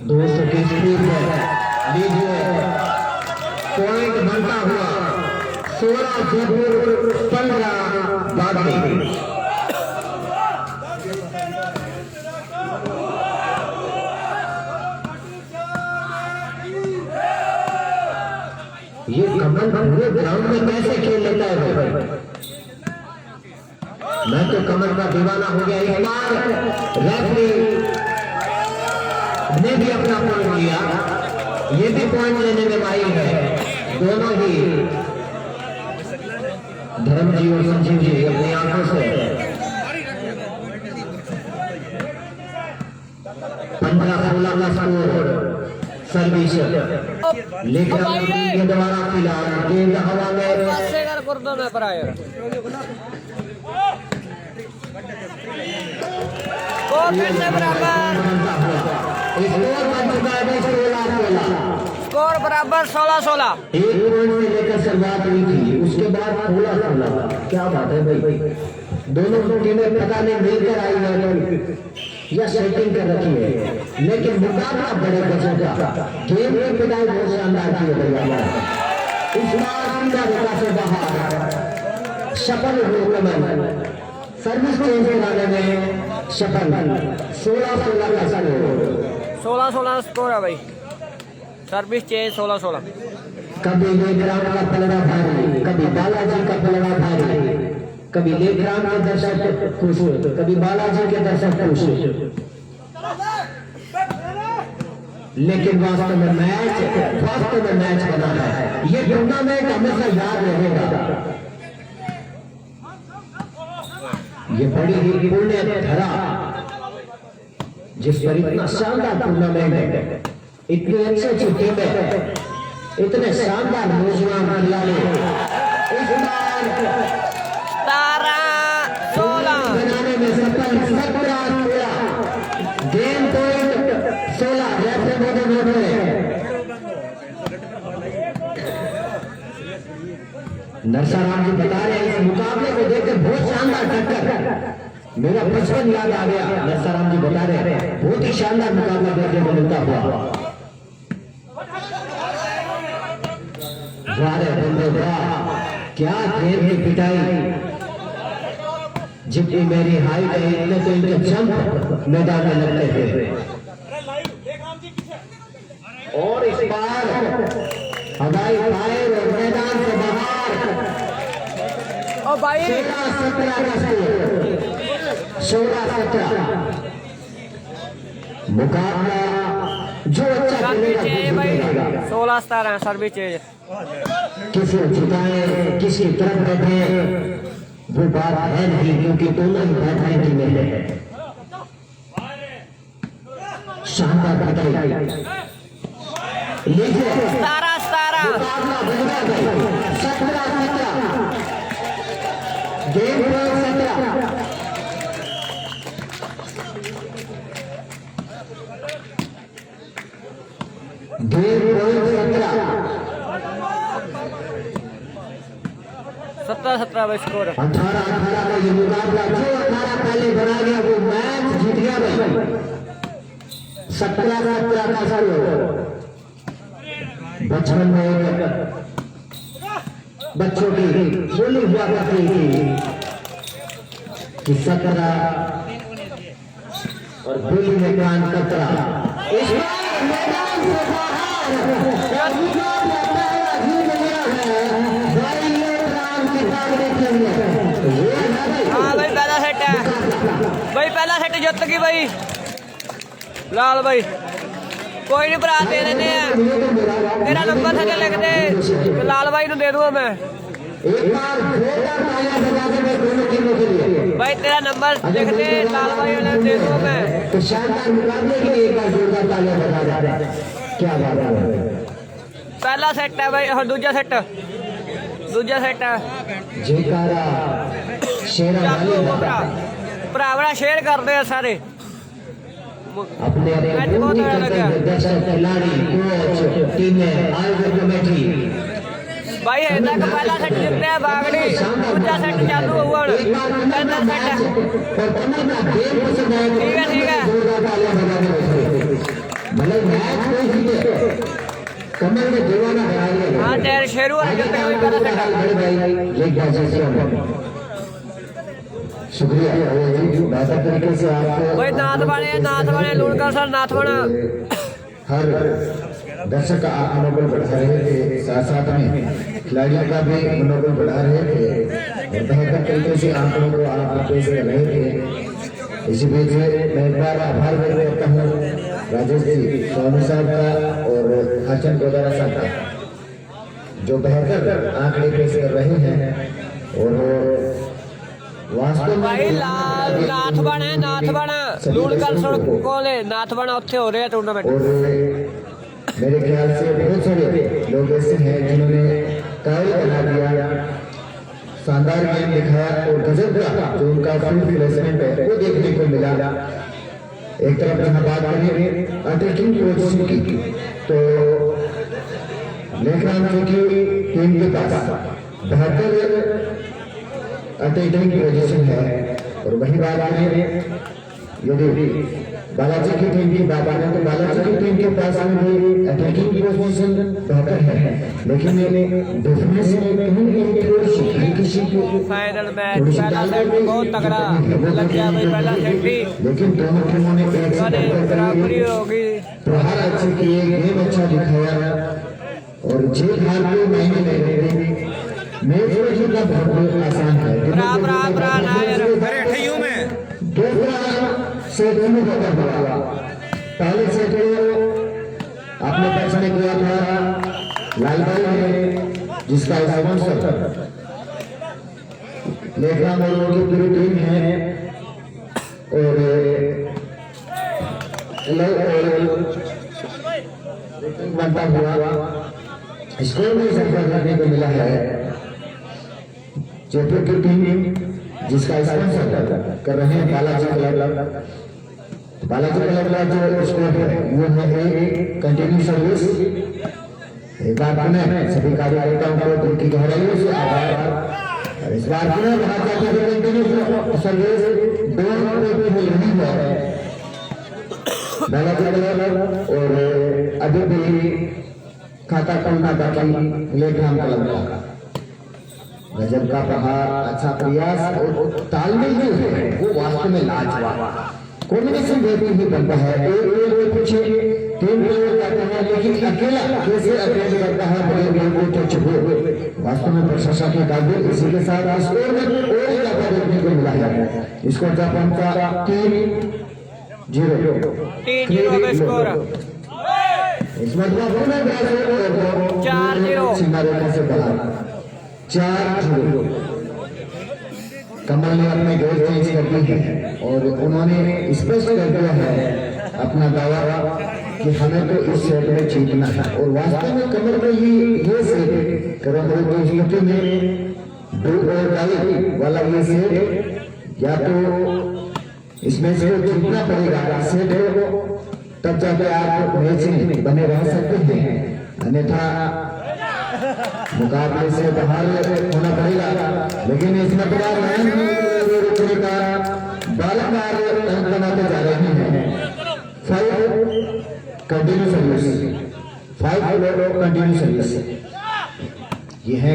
दोस्तों की स्पीड में लीजिए पॉइंट बनता हुआ 16 जयपुर 15 बागड़ी। ये कमल पूरे ग्राउंड में कैसे खेल लेता है भाई? मैं तो कमल का दीवाना हो गया। इस बार रेफरी ने भी अपना पॉइंट लिया, ये भी पॉइंट लेने में माहिर है। दोनों ही धर्म जी और संजीव जी अपनी आंखों से 15-16 का स्कोर सर्विस लेकर के द्वारा फिलहाल गेंद हवा में पासे कर गुर्दो में पर आया और फिर से बराबर स्कोर बन चुका है 16-16। स्कोर बराबर 16-16। एक पॉइंट से लेकर शुरुआत हुई थी, उसके बाद 16-16। क्या बात है भाई, दोनों टीमें पता नहीं मिलकर आई है या सेटिंग कर रखी है, लेकिन मुकाबला बड़े गजब का। गेम की पिटाई बहुत शानदार की है भैया। इस बार सीधा विकास से बाहर सफल हुए कमल, सर्विस चेंज कराने में सफल। 16-16 का स्कोर 16-16 स्कोर है भाई, सर्विस चेंज 16-16। कभी लेग्राम का पलड़ा भारी, कभी बालाजी का पलड़ा भारी, कभी लेग्राम के दर्शक खुश, कभी बालाजी के दर्शक खुश, लेकिन वास्तव में मैच बना है। ये टूर्नामेंट हमेशा याद रहेगा। ये बड़ी ही पुण्य धरा जिस पर इतना शानदार टूर्नामेंट है, इतनी अच्छी टीमें, इतने शानदार नौजवान खिलाड़ी। इस बार 16 बनाने में सफल। 17-16 गेम पॉइंट 16 रेफरी मोटे मोटे। नरसाराम जी बता रहे हैं इस मुकाबले को देखकर बहुत शानदार टक्कर, मेरा बचपन याद आ गया। नरसाराम जी बता रहे हैं बहुत ही शानदार मुकाबला देखने को मिलता हुआ। क्या गेम की पिटाई, जितनी मेरी हाइट है इतने तो इनके जंप मैदान में लगते थे। और इस बार हवाई फायर और मैदान से बाहर ओ भाई 16-17 का स्कोर 16-17 मुकाबला जो अच्छा सर्विस खेलेगा चेंज भाई जीतेगा। 16-17 सर्विस चेंज। किसी जिताए किसी तरफ बैठे वो बात है नहीं, क्योंकि दोनों ही बैठने की में है। शानदार पिटाई लीजिए 17-17 मुकाबला बदला गया। 17-17 गेम पॉइंट 17। गेम पॉइंट 17-17 भाई स्कोर। 18-18 का ये मुकाबला, जो 18 पहले बना गया वो मैच जीत गया भाई। 17-17 का स्कोर। बचपन में बच्चों की बोली हुआ करती थी कि 17 और बोली में कान कतरा। इस बार मैदान से बाहर मुकाबला पहला जीत गया है भाई लेग्राम की ताकत के लिए। हाँ भाई पहला सेट है भाई, पहला सेट जित गई भाई लाल भाई। कोई नहीं भरा दे देने हैं, तेरा नंबर थके लिख दे, लाल भाई को दे दूंगा मैं। एक बार जोरदार तालियां बजा दे मैं दोनों टीमों के लिए। भाई तेरा नंबर लिख दे, लाल भाई वाले दे दूंगा मैं। तो शानदार मुकाबले के लिए एक बार जोरदार तालियां बजा दे। क्या बात है, पहला सेट है भाई और दूजा सेट है जयकारा शेरा वाली भरा शेयर करते हैं सारे अपने दर्शक खिलाड़ी कोच टीमें आयोजक कमेटी भाई है तक पहला सेट जीतते हैं बागड़ी, दूसरा सेट चालू हुआ पहला सेट है। ठीक है ठीक है भले मैच कोई जीते, कमल में दीवाना बनाएंगे। हाँ टैर शेरू वाला करते हुए पहला सेट बड़े भाई लेग पोजीशन शुक्रिया बेहतर तरीके से आप भाई नाथ वाले लूणकर सर नाथ वाला हर दर्शक का मनोबल बढ़ा रहे थे, साथ साथ में खिलाड़ियों का भी मनोबल बढ़ा रहे थे और बेहतर तरीके से आंकड़ों को आप पेश कर रहे थे। इसी बीच मैं एक बार आभार व्यक्त करता हूँ राजेश जी, स्वामी साहब का और हरचंद गोदारा साहब का, जो बेहतर आंकड़े पेश कर रहे हैं। और वास्तव भाई नाथ बना लूणकर सर कोले नाथ बना उत्थे हो रहे हैं टूर्नामेंट। और मेरे ख्याल से बहुत सारे लोग ऐसे हैं जिन्होंने कायल बना दिया, शानदार गेम दिखाया और गजब का जो उनका फील्ड प्लेसमेंट है वो देखने को मिला। एक तरफ जहाँ बात करें अटैकिंग पोजीशन की, तो लेखराम जी की टीम के पास बेहतर अटैकिंग पोजीशन है। और वही बात करें यदि बालाजी की टीम की बात करें तो बालाजी की टीम के पास में भी अटैकिंग पोजीशन बेहतर है, लेकिन डिफेंस में कहीं थोड़ी सी किसी की फाइनल मैच पहला सेट बहुत तगड़ा लग गया भाई, पहला सेट भी लेकिन दोनों टीमों ने एक बराबरी होगी, प्रहार अच्छे किए, गेम अच्छा दिखाया और जीत हार के मायने नहीं रहे। मैच जीतना बहुत आसान है। दूसरा सेट में बदल हुआ, पहले सेट अपने पक्ष में किया था लालबाई ने, जिसका स्पॉन्सर लेखराम और की पूरी टीम है। और बनता हुआ स्कोर में सफल करने को मिला है जयपुर की टीम, जिसका स्पॉन्सर कर रहे हैं बालाजी क्लब। बालाजी क्लब का जो स्कोर है वो है कंटिन्यू सर्विस। एक बार पुनः सभी कार्यकर्ताओं को दिल की गहराइयों से आभार। इस बार पुनः भारत की कंटिन्यू सर्विस दोनों पे खेल रही है बालाजी क्लब और अभी भी खाता खोलना बाकी लेखराम क्लब का। गजब का प्रहार, अच्छा प्रयास और तालमेल जो है वो वास्तव में लाजवाब कॉम्बिनेशन देखने ही बनता है। एक के पीछे तीन प्लेयर करते हैं, लेकिन अकेला कैसे अटेंड करता है बड़े गेम को टच हो, वास्तव में प्रशंसा के काबिल। इसी के साथ स्कोर में और ज्यादा देखने को मिला है। स्कोर जापान का 3-0 स्कोर इस मतलब पुनः 4-0 सीमा रेखा से बाहर 4-0। कमल ने अपने गेम चेंज कर दी है और उन्होंने स्पष्ट कर दिया है अपना दावा कि हमें तो इस सेट में जीतना है। और वास्तव में कमल का ये सेट करोड़ में दो और डाई वाला ये सेट, या तो इस मैच को जीतना पड़ेगा सेट है वो, तब जाके आप मैच में बने रह सकते हैं, अन्यथा मुकाबले से बाहर होना पड़ेगा। लेकिन इसमें रुकने का बालाकार अंक बनाते जा रहे हैं। 5 कंटिन्यू सर्विस ये है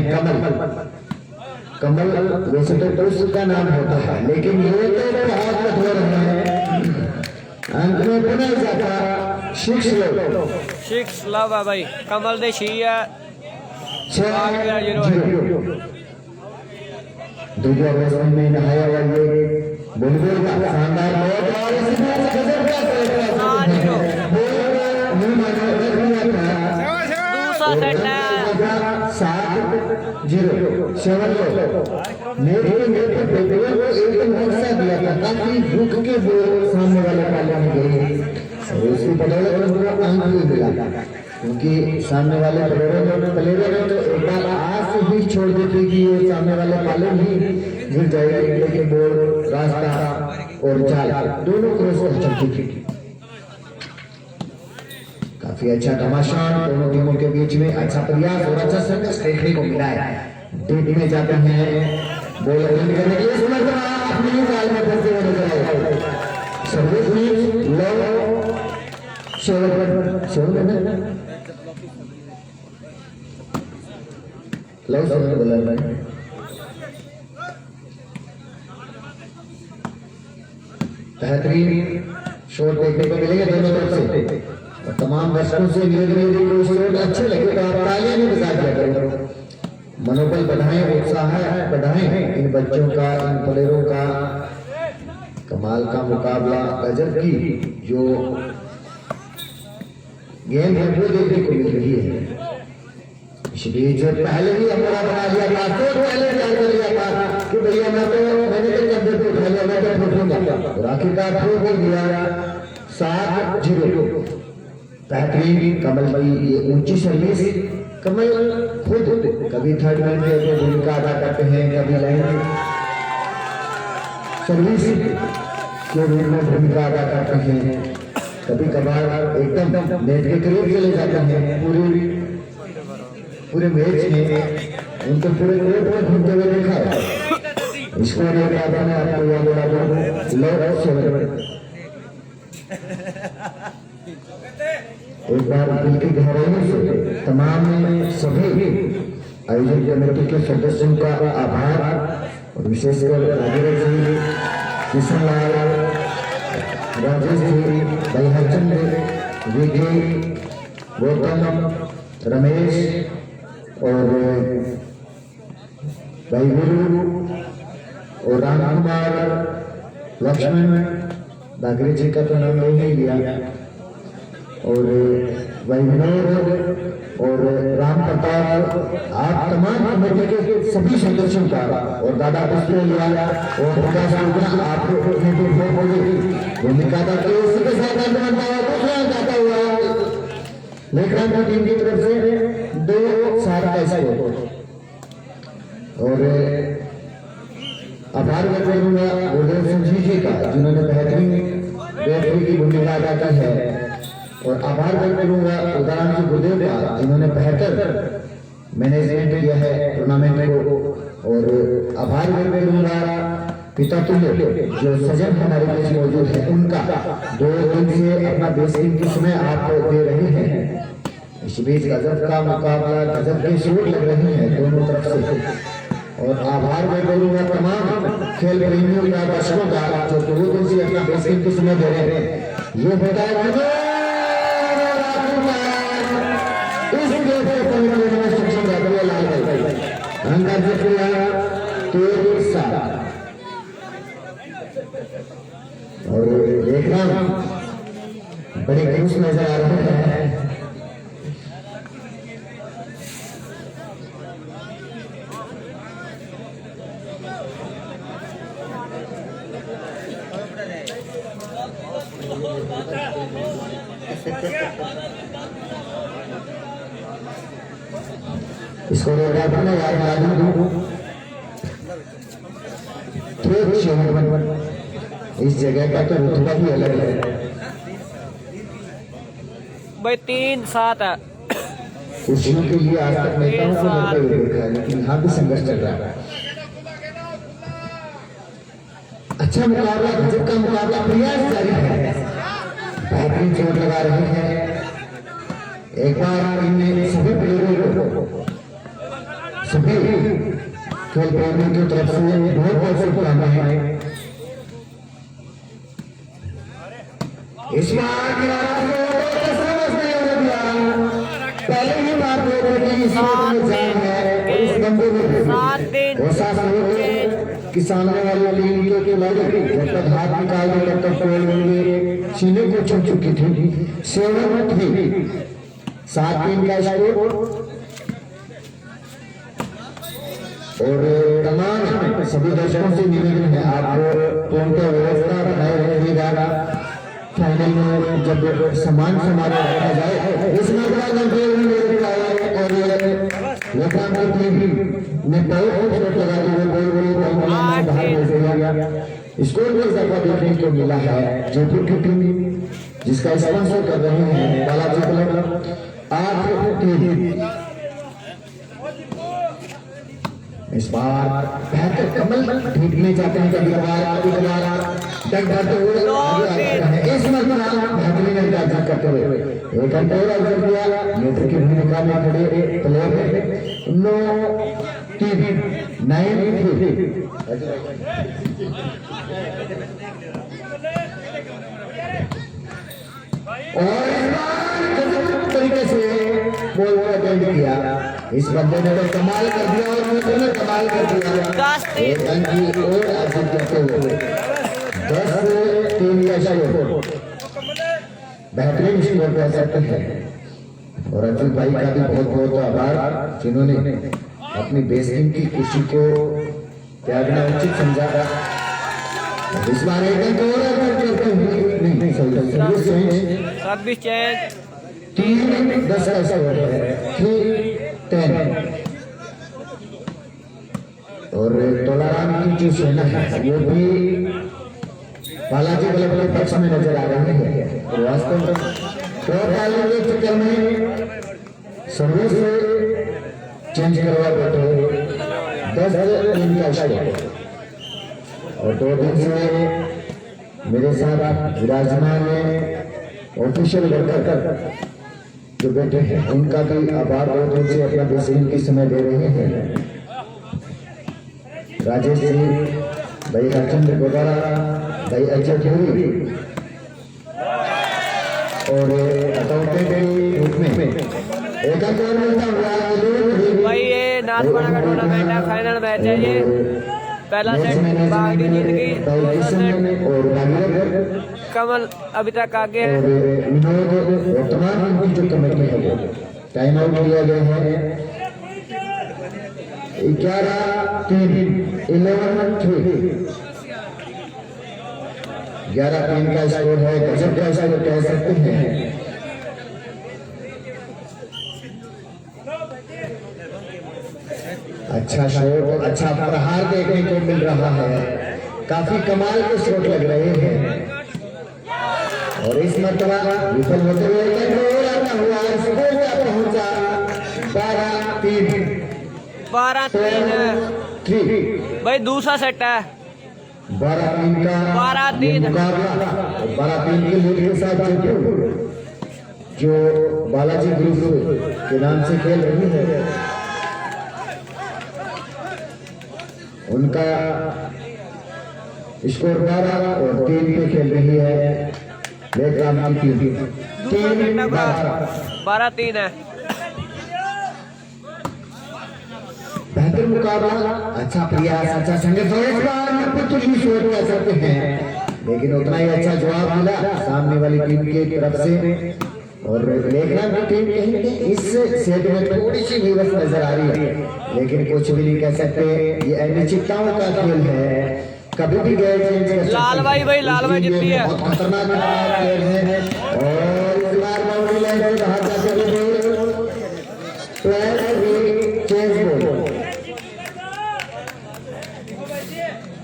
कमल वैसे तो उसका नाम होता है, लेकिन ये तो बहुत कठोर है। अंक में पुनः जाता 6 लव है भाई, कमल दे 6 है 6-0। दूसरे अवस्था में नहाया हुआ ये बुलबुल का शानदार दूसरा सेट है 7-0 मेरे एकदम हिस्सा दिया था, काफी रुक के वो सामने वाले पाले में गए, उसकी बदौलत अंक भी मिला, क्योंकि सामने वाले प्लेयरों ने तो एक बार आज से ही छोड़ दी थी कि ये सामने वाले पाले ही गिर जाएगा, लेकिन वो रास्ता और जाल दोनों क्रॉस कर चुकी थी। काफी अच्छा घमासान दोनों टीमों के बीच में, अच्छा प्रयास और अच्छा सर्विस देखने को मिला है। टीम में जाते हैं बॉल अटेंड करने के लिए, अपनी जाल में फंसे हुए नजर आए। सर्विस में लो लो समय बदल रहे हैं। बेहतरीन शॉट देखने को मिलेगा दोनों तरफ से और तमाम दर्शकों से निवेदन है शॉट अच्छे लगे तो आप तालियां भी बजा दिया करो, मनोबल बढ़ाएं, उत्साह बढ़ाएं इन बच्चों का, इन प्लेयरों का। कमाल का मुकाबला, गजब की जो गेम है वो देखने को मिल रही है। इसलिए जो पहले ही हमारा बना लिया था, तो पहले तैयार कर लिया था कि भैया मैंने तो कंधे पे उठा लिया, मैं तो ठोकूंगा, और आखिरकार ठोक ही दिया 7-0। बेहतरीन कमल भाई, ये ऊंची सर्विस कमल खुद कभी थर्ड मैन की भूमिका अदा करते हैं, कभी लाइन सर्विस के रूप में भूमिका अदा करते हैं, कभी कभार एकदम नेट के करीब चले जाते हैं। पूरे मैच में उनको पूरे कोर्ट में घूमते हुए देखा है। इसको आपको याद एक बार दिल की गहराइयों से तमाम सभी आयोजन कमेटी के सदस्यों का आभार, और विशेषकर राजेश जी, किशन लाल, राजेश जी, भाई हरचंद, विजय, गौतम, रमेश और भाई गुरु और राम कुमार, लक्ष्मण बागरे जी का तो नाम नहीं लिया, और भाई विनोद और राम प्रताप, आप तमाम कमेटी के सभी सदस्यों का, और दादा पुष्प लिया और प्रकाश आपको भूमिका का उसी के साथ जाता हुआ लेखराम टीम की तरफ से 2-7 का स्कोर। और आभार व्यक्त करूंगा गुरुदेव सिंह जी का, जिन्होंने बेहतरीन रेफरी की भूमिका अदा की है, और आभार व्यक्त करूंगा उदाहरण जी गुरुदेव का, जिन्होंने बेहतर मैनेजमेंट किया है टूर्नामेंट को। और आभार व्यक्त करूंगा पिता तुल्य जो सजन हमारे बीच मौजूद है, उनका 2 दिन से अपना बेसिंग की समय आप दे रहे हैं। इस बीच गजब का मुकाबला, गजब के शूट लग रहे हैं दोनों तरफ से। और आभार मैं करूंगा तमाम खेल प्रेमियों का, दर्शकों का, जो 2 दिन से अपना बेसिंग की समय दे रहे हैं। ये बताया इस और देखना बड़े खुश नजर आ रहे हैं। इसको अपना याद इस जगह का तो रुतबा ही अलग है भाई। 3-7 है कुर्सियों के लिए आज तक नेताओं को लड़ते हुए देखा है, लेकिन यहाँ भी संघर्ष चल रहा है। अच्छा मुकाबला, गजब का मुकाबला, प्रयास जारी है, बेहतरीन चोट लगा रहे हैं। एक बार इन सभी प्लेयरों को, सभी खेल प्रेमियों की तरफ से बहुत बहुत शुभकामनाएं। इस बार पहले ही बात हो रही है, इस जान है, इस बंदे में किसानों वाली टीम के खिलाड़ी जब तक हाथ निकाल दे तब तक खोल देंगे, सीने को छू चुकी थी 7-3 7-3 का स्कोर। और तमाम सभी दर्शकों से निवेदन है, आप उनका व्यवस्था बनाए रखिएगा। फाइनल में जब समान समारोह रखा जाए, इस और लखनऊ टीम ने बहुत शॉट लगाते हुए बाहर भेज दिया। स्कोर में इजाफा देखने को मिला है। जयपुर की टीम जिसका स्पॉन्सर कर रहे हैं बालाजी क्लब 8-3। इस बार बेहतर कमल ढूंढने जाते हैं, कभी कभार डग भरते हुए इस मरतबा बेहतरीन अंदाज करते हुए एक अंतर किया। नेत्र की भूमिका में खड़े प्लेयर तरीके से बॉल को अटेंड किया। इस बंदे ने तो कमाल कर दिया और उन्होंने कमाल कर दिया। एक रन की ओर हासिल करते हुए 10-3 का स्कोर, बेहतरीन स्कोर कह सकते हैं। और अतुल भाई का भी बहुत बहुत आभार जिन्होंने अपनी बेसिंग की खुशी को त्यागना उचित समझा। इस बार एक रन और करते हुए नहीं सर्विस चेंज 3-10 का स्कोर है 3-10। और तोलाराम की जो सेना है वो भी बालाजी क्लब के पक्ष में नजर आ रही है। और वास्तव में के चक्कर में सर्विस चेंज करवा बैठे 10-3 का स्कोर। और 2 दिन से मेरे साथ विराजमान ऑफिशियल वर्कर जो बैठे हैं उनका भी आभार 2 दिन से अपना बेसिंग की समय दे रहे हैं। राजेश जी, भाई राजेंद्र गोदारा, भाई अजय धोरी और अकाउंटेंट के रूप में एक और मिलता हुआ भाई ये नाथपड़ा का टूर्नामेंट है, फाइनल मैच है ये। पहला सेट बागड़ी जीत गई, कमल अभी तक आगे है। वर्तमान उनकी जो कमेटी है टाइम आउट लिया गया है 11-3 का स्कोर है। गजब का स्कोर कह सकते हैं। अच्छा शॉट, अच्छा प्रहार देखने को मिल रहा है। काफी कमाल के शॉट लग रहे हैं। और इस मरतबा विफल होते हुए पहुंचा 12-3 भाई दूसरा सेट है 12-3 का 12-3 मुकाबला। 12-3 के लीड के साथ जो बालाजी ग्रुप के नाम से खेल रही है उनका स्कोर 12 और 3 पे खेल रही है लेग्राम की टीम 12-3 है। बेहतर मुकाबला, अच्छा प्रयास, अच्छा संघर्ष कह सकते हैं। लेकिन उतना ही अच्छा जवाब मिला सामने वाली टीम की तरफ से। और लेग्राम की टीम कहीं इस सेट में थोड़ी सी विवश नजर आ रही है, लेकिन कुछ भी नहीं कह सकते। ये अनिश्चितताओं का खेल है, कभी भी गए चेंज कर सकते। लाल भाई लाल भाई जीतती है। बहुत खतरनाक प्लेयर है। और इस बार बाउंड्री लाइन से बाहर जाकर चेंज बॉल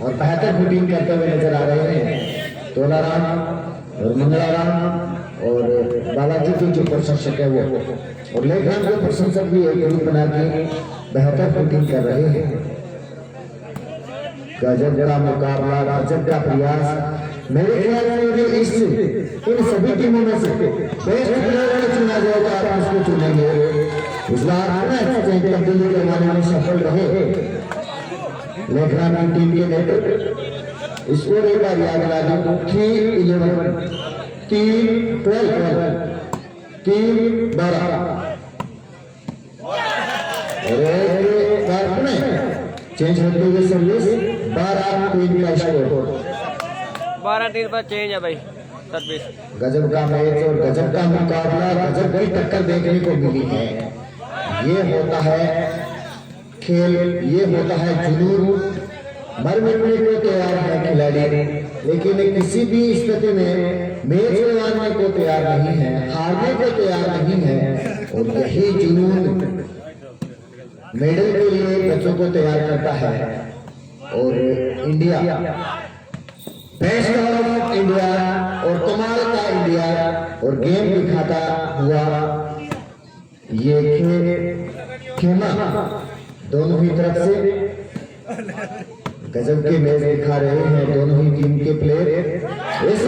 और बेहतर फील्डिंग करते हुए नजर आ रहे हैं तोलाराम और मंगलाराम और बालाजी के जो प्रशंसक है वो और लेग्राम के प्रशंसक भी एक ग्रुप बना के बेहतर फील्डिंग कर रहे हैं। गजब का मुकाबला, गजब का प्रयास। मेरे ख्याल में इन सभी टीमों में से बेस्ट प्लेयर चुना जाएगा, आप उसको चुनेंगे। इस बार तब्दीली करवाने में सफल रहे लेग्राम की टीम के नेतृत्व। स्कोर एक बार याद लगा 3-11 3-12 3-12 चेंज होते हुए सर्विस 12-3 का स्कोर 12-3 पर चेंज है भाई सर्विस। गजब का मैच और गजब का मुकाबला, गजब की टक्कर देखने को मिली है। ये होता है खेल, ये होता है जुनून। मर मिटने को तैयार है खिलाड़ी, लेकिन किसी भी स्थिति में मैच गंवाने को तैयार नहीं है, हारने को तैयार नहीं है। और यही जुनून मेडल के लिए बच्चों को तैयार करता है। और इंडिया, बेस्ट ऑफ इंडिया और कमाल का इंडिया और गेम दिखाता हुआ ये खेमा दोनों ही तरफ से गजब के मैच दिखा रहे हैं दोनों ही टीम के प्लेयर। इस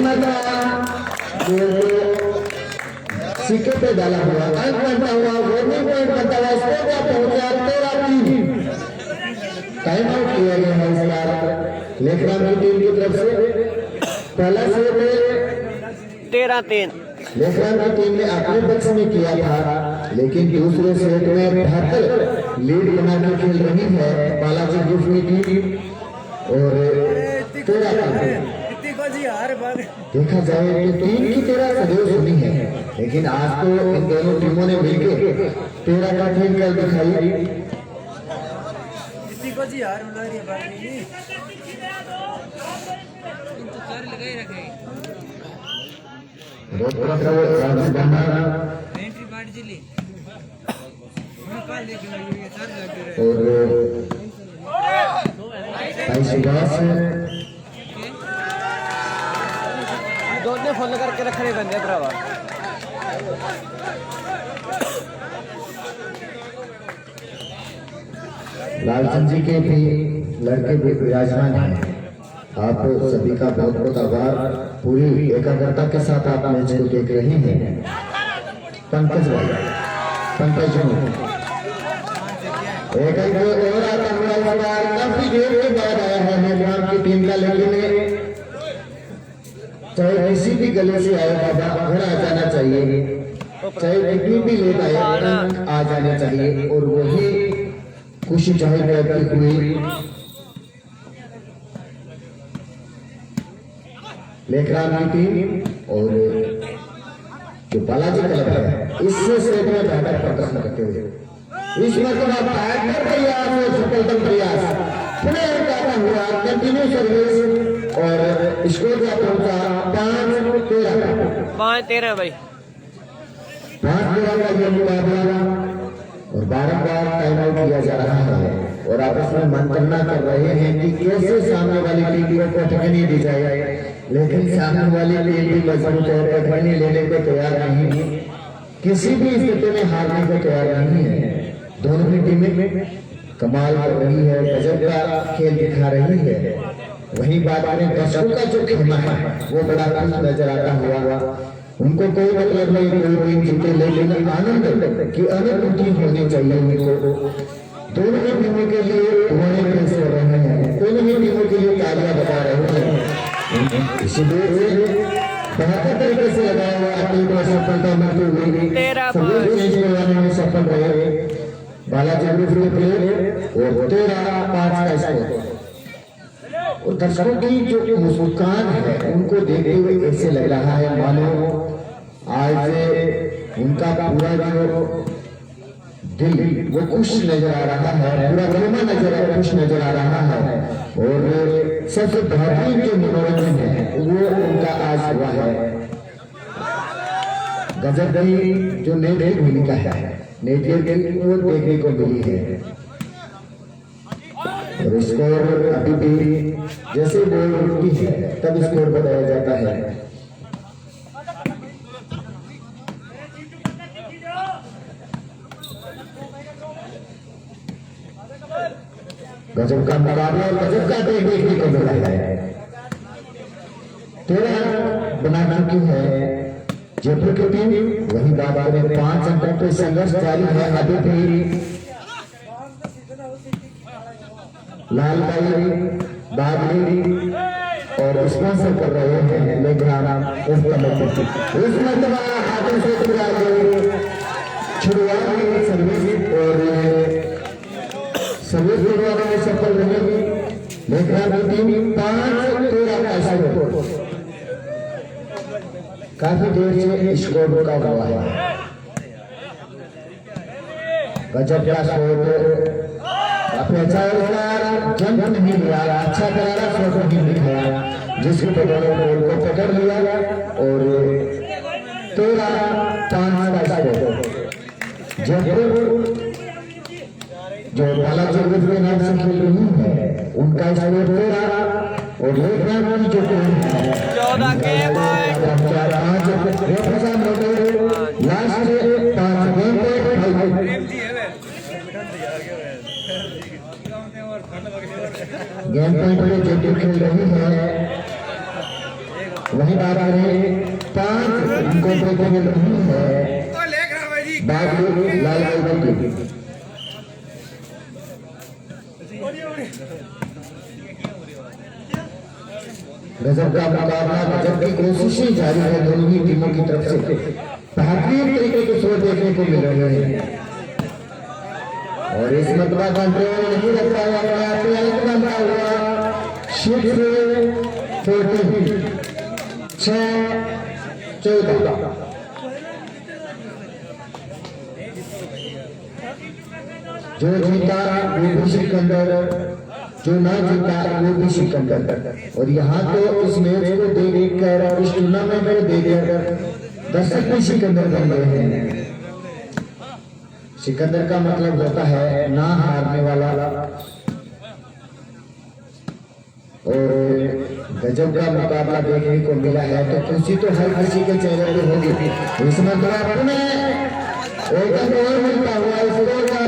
सिक्के पे डाला हुआ अंक बनता हुआ, 14 पॉइंट बनता हुआ, स्कोर पहुंचा लेखराम की टीम की तरफ से पहला सेट 13-3। लेखराम की टीम ने अपने पक्ष में किया था, लेकिन दूसरे सेट में बेहतर लीड बना के खेल रही है बालाजी ग्रुप की टीम। और 13 देखा जाए तो टीम की 13 सदैव सुनी है, लेकिन आज तो इन दोनों टीमों ने मिलकर 13 का खेल कर दिखाई। दोनों फुल करके रखने पैंदे भरावा। लालचंद जी के भी लड़के भी विराजमान हैं। आप सभी का बहुत बहुत आभार। पूरी एकाग्रता के साथ आप मैच को देख रहे हैं। पंकज भाई, पंकज एक और आता हुआ काफी देर के बाद आया है मेजबान की टीम का, लेकिन चाहे किसी भी गले से आए बाबा घर आ जाना चाहिए, चाहे कितनी भी लेट आए आ जाना चाहिए। और वही खुशी चाहे करती हुई लेखराम की टीम और जो बालाजी क्लब है इससे सेट में बेहतर प्रदर्शन करते हुए इस मरतबा सफलतम प्रयास पुनः हुआ कंटिन्यू सर्विस और स्कोर का पहुंचा 5-13 भाई। 5-13 का ये मुकाबला और बारंबार टाइम आउट किया जा रहा है और आपस में मंत्रणा कर रहे हैं कि कैसे सामने वाली टीम को ठगनी दी जाए, लेकिन सामने वाली टीम भी मजबूत और ठगनी लेने को तैयार नहीं, किसी भी स्थिति में हारने को तैयार नहीं है। दोनों ही टीमें कमाल कर रही है, गजब का खेल दिखा रही है। वही बात करें दर्शकों का जो खेलना है वो बड़ा खुश नजर आता हुआ। उनको कोई मतलब नहीं कोई टीम जीते, लेकिन आनंद कि अलग टीम होनी चाहिए उनको। दोनों ही टीमों के लिए दुआएं पेश कर रहे हैं, दोनों ही टीमों के लिए तालियां बजा रहे हैं। इसलिए बेहतर तरीके से लगाया हुआ टीम को सफलता मिलती हुई में सफल रहे बालाजी ग्रुप के प्लेयर और 13-5 का स्कोर। और दर्शकों की जो मुस्कान है उनको देखते हुए ऐसे लग रहा है मानो आज उनका पूरा जो दिल वो खुश नजर आ रहा है, पूरा गरमा खुश नजर आ रहा है। और सबसे बेहतरीन जो मनोरंजन है वो उनका आज हुआ है। गजब की जो नेट भूमिका है नेटियर के वो देखने को मिली है। और स्कोर अभी भी जैसे बॉल उठती है तब स्कोर बताया जाता है। गजब का मुकाबला और गजब का देखने को मिला है। 13 बना चुकी है जयपुर की टीम। वही बात करें 5 अंकों पे संघर्ष जारी है अभी भी। लाल भाई बाबली और स्पॉन्सर कर रहे हैं लेखराम इस मरतबा हाथों से शुरुआती सर्विस और सर्विस करवाने में सफल रहेगी लेखराम की टीम। 5-13 का स्कोर काफी देर से स्कोर रुका हुआ है। गजब का शॉट काफी अच्छा जंप नहीं लिया, अच्छा करारा शॉट नहीं दिखाया जिसके पकड़े बॉल को पकड़ लिया और 13-5 का स्कोर। जयपुर जो बालाजी ग्रुप के नाम से खेल रही है उनका स्कोर 13 और लेखराम की जो टीम है 14 के पॉइंट। लास्ट 5 गेम पॉइंट पे जो टीम खेल रही है वही बात करें 5 अंकों पे खेल रही है बाबू लाल भाई की। गजब का मुकाबला, गजब की कोशिशें जारी है दोनों ही टीमों की तरफ से। बेहतरीन तरीके के शो देखने को मिल रहे हैं और इस मतबा कंट्रोल नहीं रखता हुआ बनता हुआ 6-14 जो जीता वो भी सिकंदर, जो ना जीता वो भी सिकंदर। और यहाँ तो इस मैच को देख कर, इस टूर्नामेंट को देखकर दर्शक भी सिकंदर बन गए हैं। सिकंदर का मतलब होता है ना हारने वाला। और गजब का मुकाबला देखने को मिला है तो खुशी तो हर किसी के चेहरे पे होगी। इस मतलब एक और मिलता हुआ स्कोर का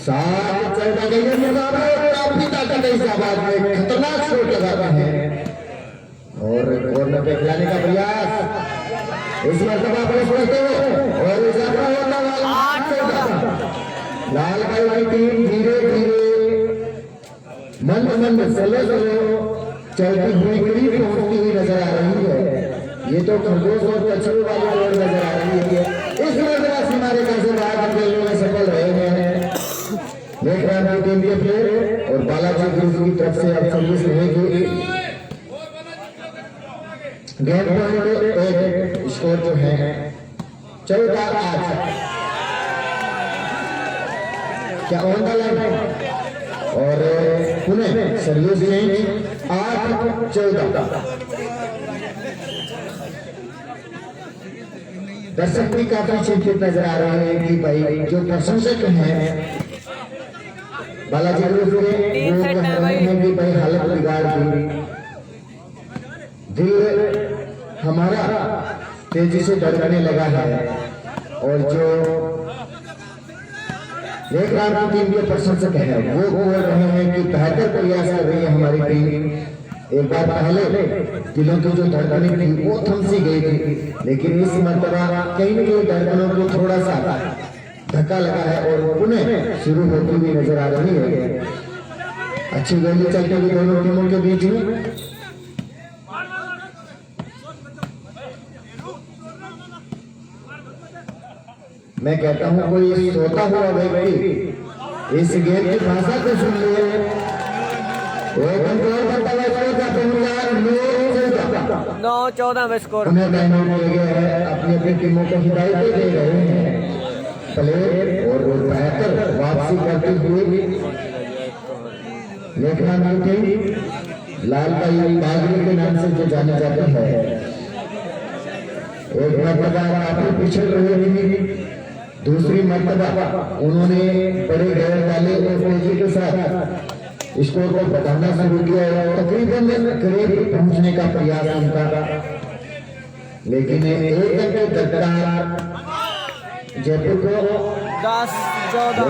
7-14 काफी ताकत है इस आवाज में, खतरनाक शॉट लगाता है और कॉर्नर पे खिलाने का प्रयास इस मरतबा और लाल भाई की टीम धीरे धीरे मंद चलती हुई करीब पहुंचती हुई नजर आ रही है। ये तो खरगोश और कछुए वाली रोड नजर आ रही है। इस मरतबा सीमारे का से बाहर खेलने में सफल रहे हैं मेघरान की टीम के प्लेयर और बालाजी ग्रुप की तरफ से अब सर्विस रहेगी। गेम पॉइंट स्कोर जो है 14-8 क्या ऑन द लाइन और पुणे सर्विस रेंज 8-14। दर्शक भी काफी चिंतित नजर आ रहे हैं कि भाई जो प्रशंसक हैं बालाजी ग्रुप के वो कह रहे हैं कि भाई हालत बिगाड़ दी, दिल हमारा तेजी से धड़कने लगा है। और जो मेघरान की टीम के प्रशंसक है वो बोल रहे हैं कि बेहतर प्रयास कर रही है हमारी टीम। एक बार पहले दिलों की जो धड़कनें थी वो थम सी गई थी, लेकिन इस मरतबा कहीं न कहीं धड़कनों को थोड़ा सा धक्का लगा है और पुनः शुरू होती हुई नजर आ रही है। अच्छी गोली चलती हुई दोनों टीमों के बीच में। मैं कहता हूं कोई सोता हुआ व्यक्ति इस गेम की भाषा को सुन ले। 9-14 में स्कोर उन्हें अपनी अपनी टीमों को हिदायतें दे रहे हैं प्लेयर और बेहतर वापसी करते हुए मेघरान की टीम लाल भाई बागरी के नाम से जो जाने जाते हैं एक मरतबा काफी पिछड़ रही थी, दूसरी मरतबा उन्होंने बड़े गैर वाले और तेजी के साथ स्कोर को बढ़ाना शुरू किया और तकरीबन करीब पहुंचने का प्रयास उनका, लेकिन एक के दरकार जयपुर को 10-14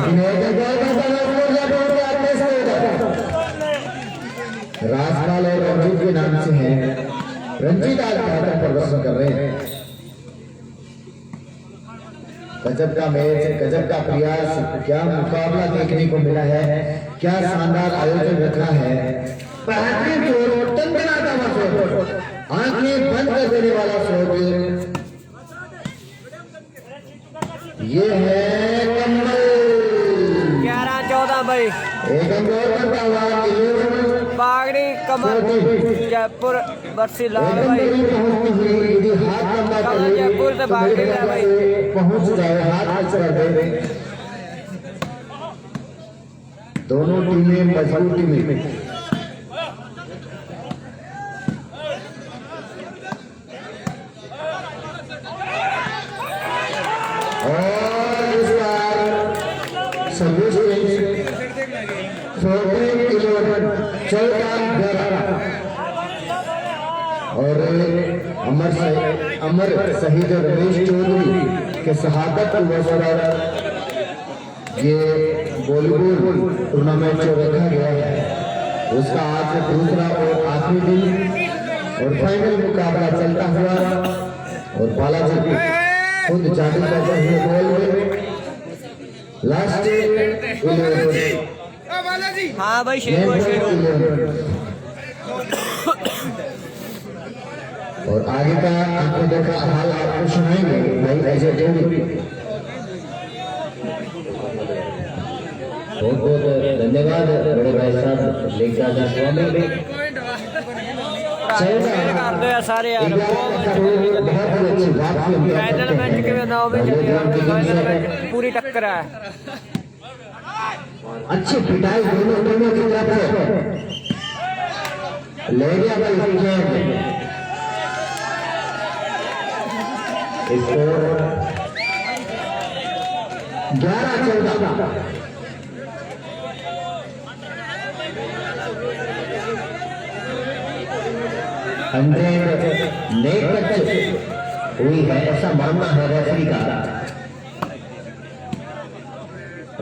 राजपाल और रंजीत के नाम से है। रंजीत आज बेहतर प्रदर्शन कर रहे हैं। गजब का मैच, गजब का प्रयास, क्या मुकाबला देखने को मिला है, क्या शानदार आयोजन रखा है। बेहतरीन शॉट, टंकनाता शॉट, आंखें बंद कर देने वाला शॉट, ये है कमल। 11-14 भाई एक अंदर करता हुआ बागड़ी कमल जयपुर बरसी लाल भाई कमल जयपुर से बागड़ी है भाई। पहुंच जाए हाथ कर दे। दोनों टीमें मजबूत टीमें और इस बार सर्विस और अमर शहीद रमेश चौधरी के शहादत की वजह ये वॉलीबॉल टूर्नामेंट जो रखा गया है उसका आज दूसरा और आखिरी दिन और फाइनल मुकाबला चलता हुआ और बालाजी खुद जादू करते हुए बॉल में लास्ट हाँ भाई शेरू है शेरू। और आगे का आपको देखा हाल आपको सुनाएंगे भाई ऐसे जोड़ी। बहुत बहुत धन्यवाद बड़े भाई साहब लेखा स्वामी। कर दो यार सारे यार फाइनल मैच के 9 में फाइनल मैच पूरी टक्कर है। अच्छी पिटाई दोनों टीमों की तरफ से ले गया भाई। स्कोर 11-14। नेक टच हुई है ऐसा मानना है रेफरी का।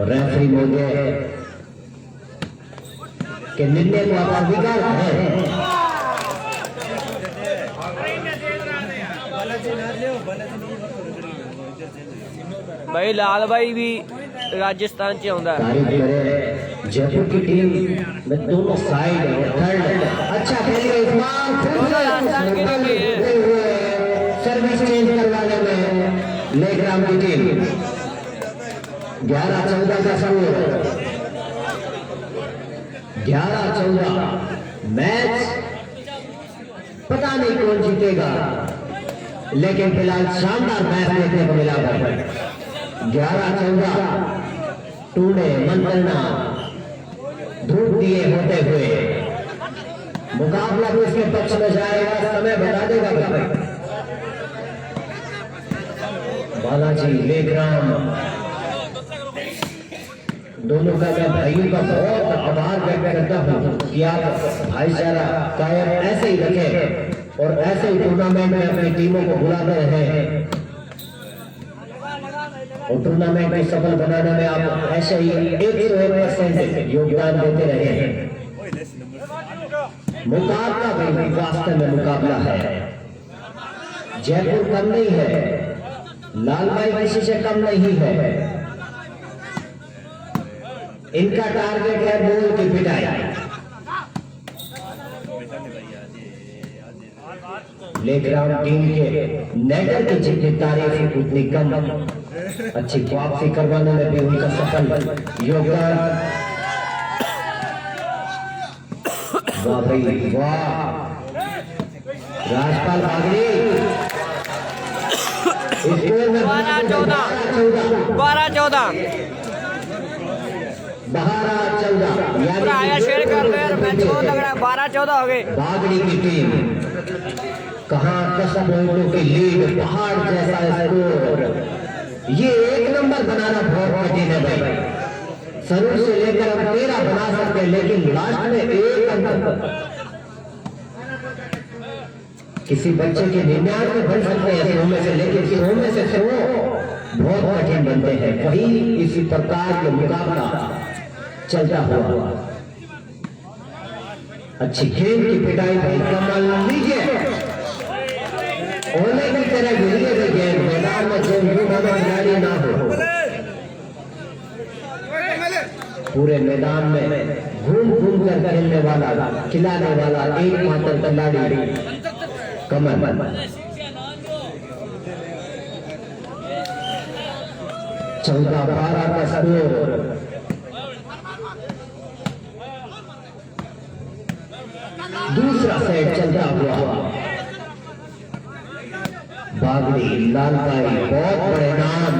रेफरी मुझे के निर्णय को आप स्वीकार करें। भाई लाल भाई भी राजस्थान से आउंदा है। जयपुर की टीम में दोनों साइड और थर्ड अच्छा खेले। सर्विस चेंज करवाने में लेग्राम की टीम 11-14 का स्कोर। 11-14 मैच पता नहीं कौन जीतेगा, लेकिन फिलहाल शानदार मैच देखने को मिला है। 11-14 टूने मंत्रणा धूप दिए होते हुए मुकाबला किसके पक्ष में जाएगा समय बता देगा भाई। बालाजी लेग्राम दोनों का मैं भाइयों का बहुत आभार व्यक्त करता हूँ कि आप भाईचारा कायम ऐसे ही रखें और ऐसे ही टूर्नामेंट में अपनी टीमों को बुलाते रहें और टूर्नामेंट को सफल बनाने में आप ऐसे ही 101% योगदान देते रहे। मुकाबला भाई वास्तव में मुकाबला है। जयपुर कम नहीं है, लाल भाई किसी से कम नहीं है। इनका टारगेट है बॉल की पिटाई। लेग्राम टीम के नेटर की जितनी तारीफ उतनी कम। अच्छी वापसी करवाने में भी उनका सफल योगदान। वाह भाई वाह। राजपाल बागड़ी 12-14 आया शेयर कर दो यार। मैच बहुत लग रहा है। 12-14 हो गए। बागड़ी की टीम कहां 10 पॉइंटों की लीड, पहाड़ जैसा स्कोर। ये 1 नंबर बनाना बहुत कठिन है भाई। शुरू से लेकर हम 13 बना सकते हैं, लेकिन लास्ट में 1 अंक किसी बच्चे के 99 बन सकते हैं 100 में से, लेकिन 100 में से 100 बहुत कठिन बनते हैं। वही इसी प्रकार के मुकाबला चलता हुआ। अच्छी गेंद की पिटाई भाई कमाल लीजिए। ओले की तरह गिरिए गेंद मैदान में जो खिलाड़ी ना हो। पूरे मैदान में घूम घूम कर खेलने वाला खिलाने वाला एकमात्र खिलाड़ी कमल। 14-12 का स्कोर। दूसरा सेट चलता हुआ। बागड़ी लाल भाई बहुत बड़े नाम।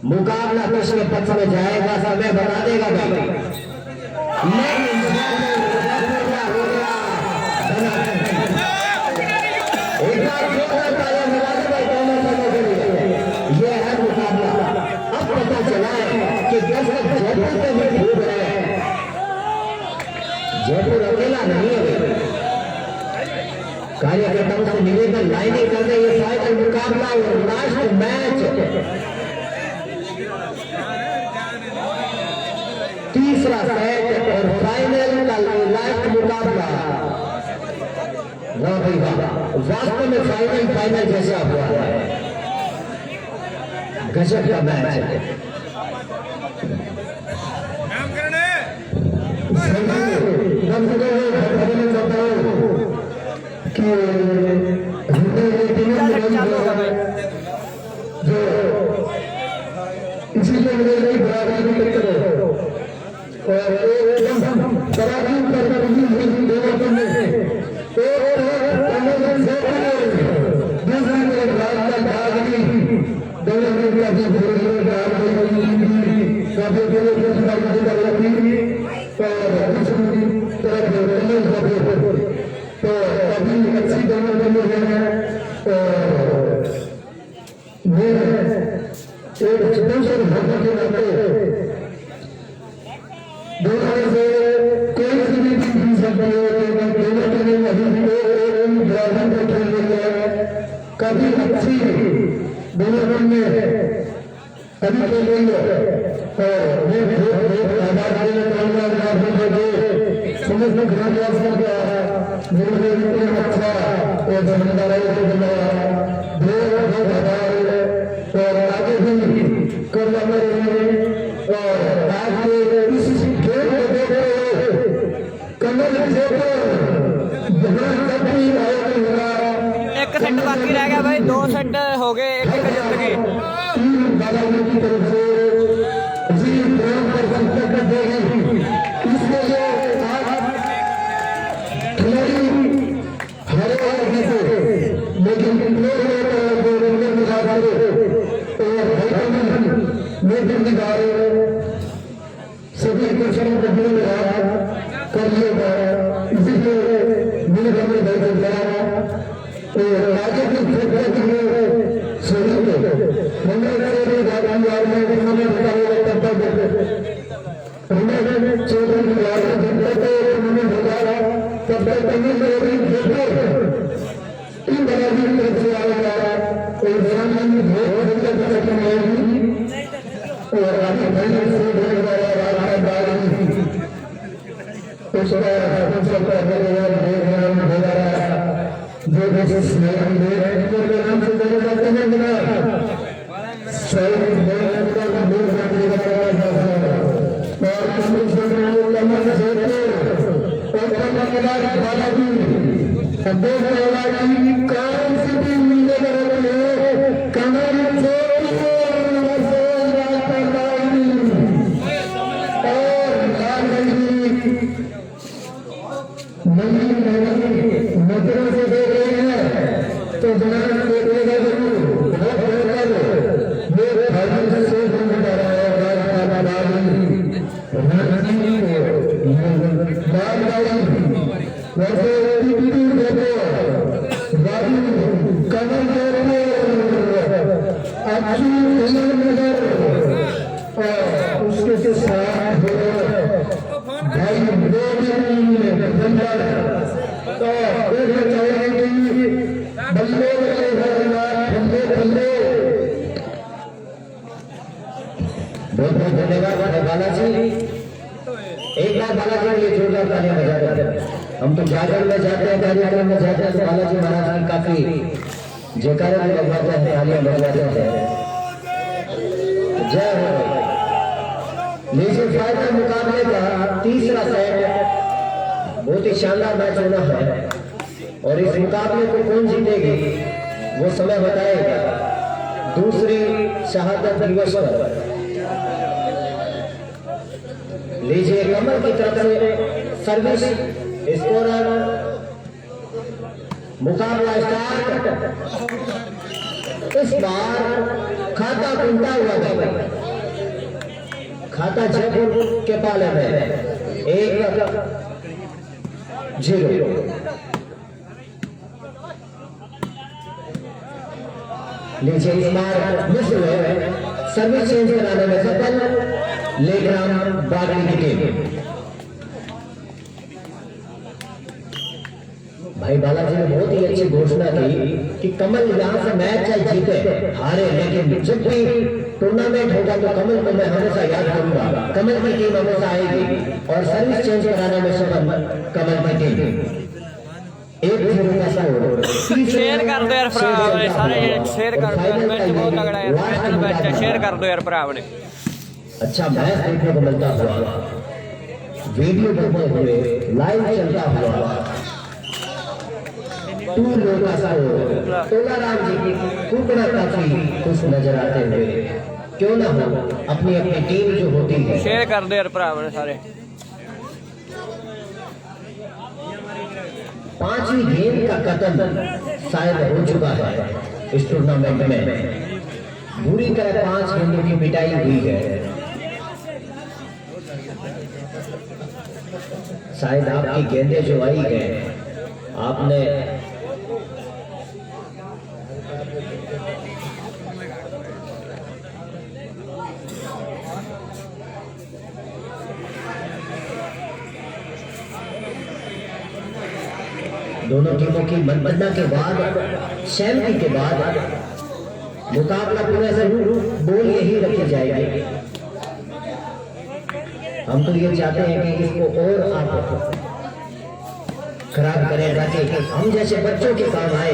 मुकाबला किसके पक्ष में जाएगा समय बता देगा भाई। यह है मुकाबला। अब पता चला है कि दर्शक जयपुर पे भी खूब रहे हैं। जयपुर अकेला नहीं है। कार्यकर्ताओं से निवेदन लाइनिंग कर दे। ये फाइनल मुकाबला और लास्ट मैच, तीसरा सेट और फाइनल का लास्ट मुकाबला। वाह भाई वाह, वास्तव में फाइनल जैसा हुआ है। गजब का मैच है। इसीलिए मुझे नहीं बराबरी करते रहो और बराबरी करना नहीं दोनों को में दूसरी मेरे राज का भाग नहीं दोनों में काफी काफी तो अभी अच्छी दोनों दोनों हैं एक स्पेशल भक्त के नाते दोनों से कोई सी भी चीज सकती है दोनों के लिए अभी ड्राइवर को खेल रही है काफी अच्छी दोनों में अभी खेल रही है और समझ में घना गया अच्छा और और आगे भी कर और आज के इस खेल को देखते हुए कमल एक सेट बाकी रह गया भाई, 2 सेट हो गए, एक जीत गए। की तरफ से जी प्रेम पर संकट कर देगी इसमें जो खिलाड़ी हरे से लेकिन सभी दर्शनों को कर लिएगा इसीलिए मिल रहे आगे की शरीर नजरों से देख रहे हैं तो जनाब देखिएगा जरूर उसके साथ भाई तो देखना चाहेंगे कि बल्ले बहुत बहुत धन्यवाद बालाजी। एक बार बालाजी के लिए जोरदार तालियां बजा देते हैं। हम तो जागरण में जाते हैं, कार्यक्रम में जाते हैं तो बालाजी महाराज की काफी जयकारा भी लगवाते हैं, तालियां बजवाते हैं। जय हो। लीजिए फाइनल मुकाबले का तीसरा सेट बहुत ही शानदार मैच होना है और इस मुकाबले को कौन जीतेगी वो समय बताएगा दूसरी शहादत दिवस पर। लीजिए कमल की तरफ से सर्विस स्कोरर, मुकाबला स्टार्ट। इस बार खाता उल्टा हुआ था, खाता जयपुर के पाले में 1-0। लीजिए इस बार मिस हुए, सर्विस चेंज कराने में सफल लेग्राम बागड़ी की टीम। भाई बालाजी ने बहुत ही अच्छी घोषणा की कि कमल यहाँ से मैच चाहे जीते हारे, लेकिन जब भी टूर्नामेंट होगा तो कमल को मैं हमेशा याद करूंगा। कमल की टीम हमेशा आएगी और सर्विस चेंज कराने में सफल कमल की टीम। 1-0 का स्कोर। शेयर कर दो यार भरा, सारे शेयर कर दो यार, मैच बहुत तगड़ा है, मैच शेयर कर दो यार भरा ने। अच्छा मैच देखने को मिलता हुआ वीडियो बनते हुए लाइव चलता हुआ टूर लोग तोला राम जी कुकड़ा काफी खुश नजर आते हुए क्यों ना हो अपनी अपनी टीम जो होती है शेयर कर दे यार भरा मैंने सारे। 5वीं गेंद का कतल शायद हो चुका है इस टूर्नामेंट में। बुरी तरह 5 गेंदों की पिटाई हुई है। शायद आपकी गेंदें जो आई है आपने दोनों टीमों की मनगणना के बाद सहमति के बाद मुकाबला पूरा जरूर बोल यही रखी जाएगी। हम तो ये चाहते हैं कि इसको और आप खराब करें ताकि हम जैसे बच्चों के काम आए,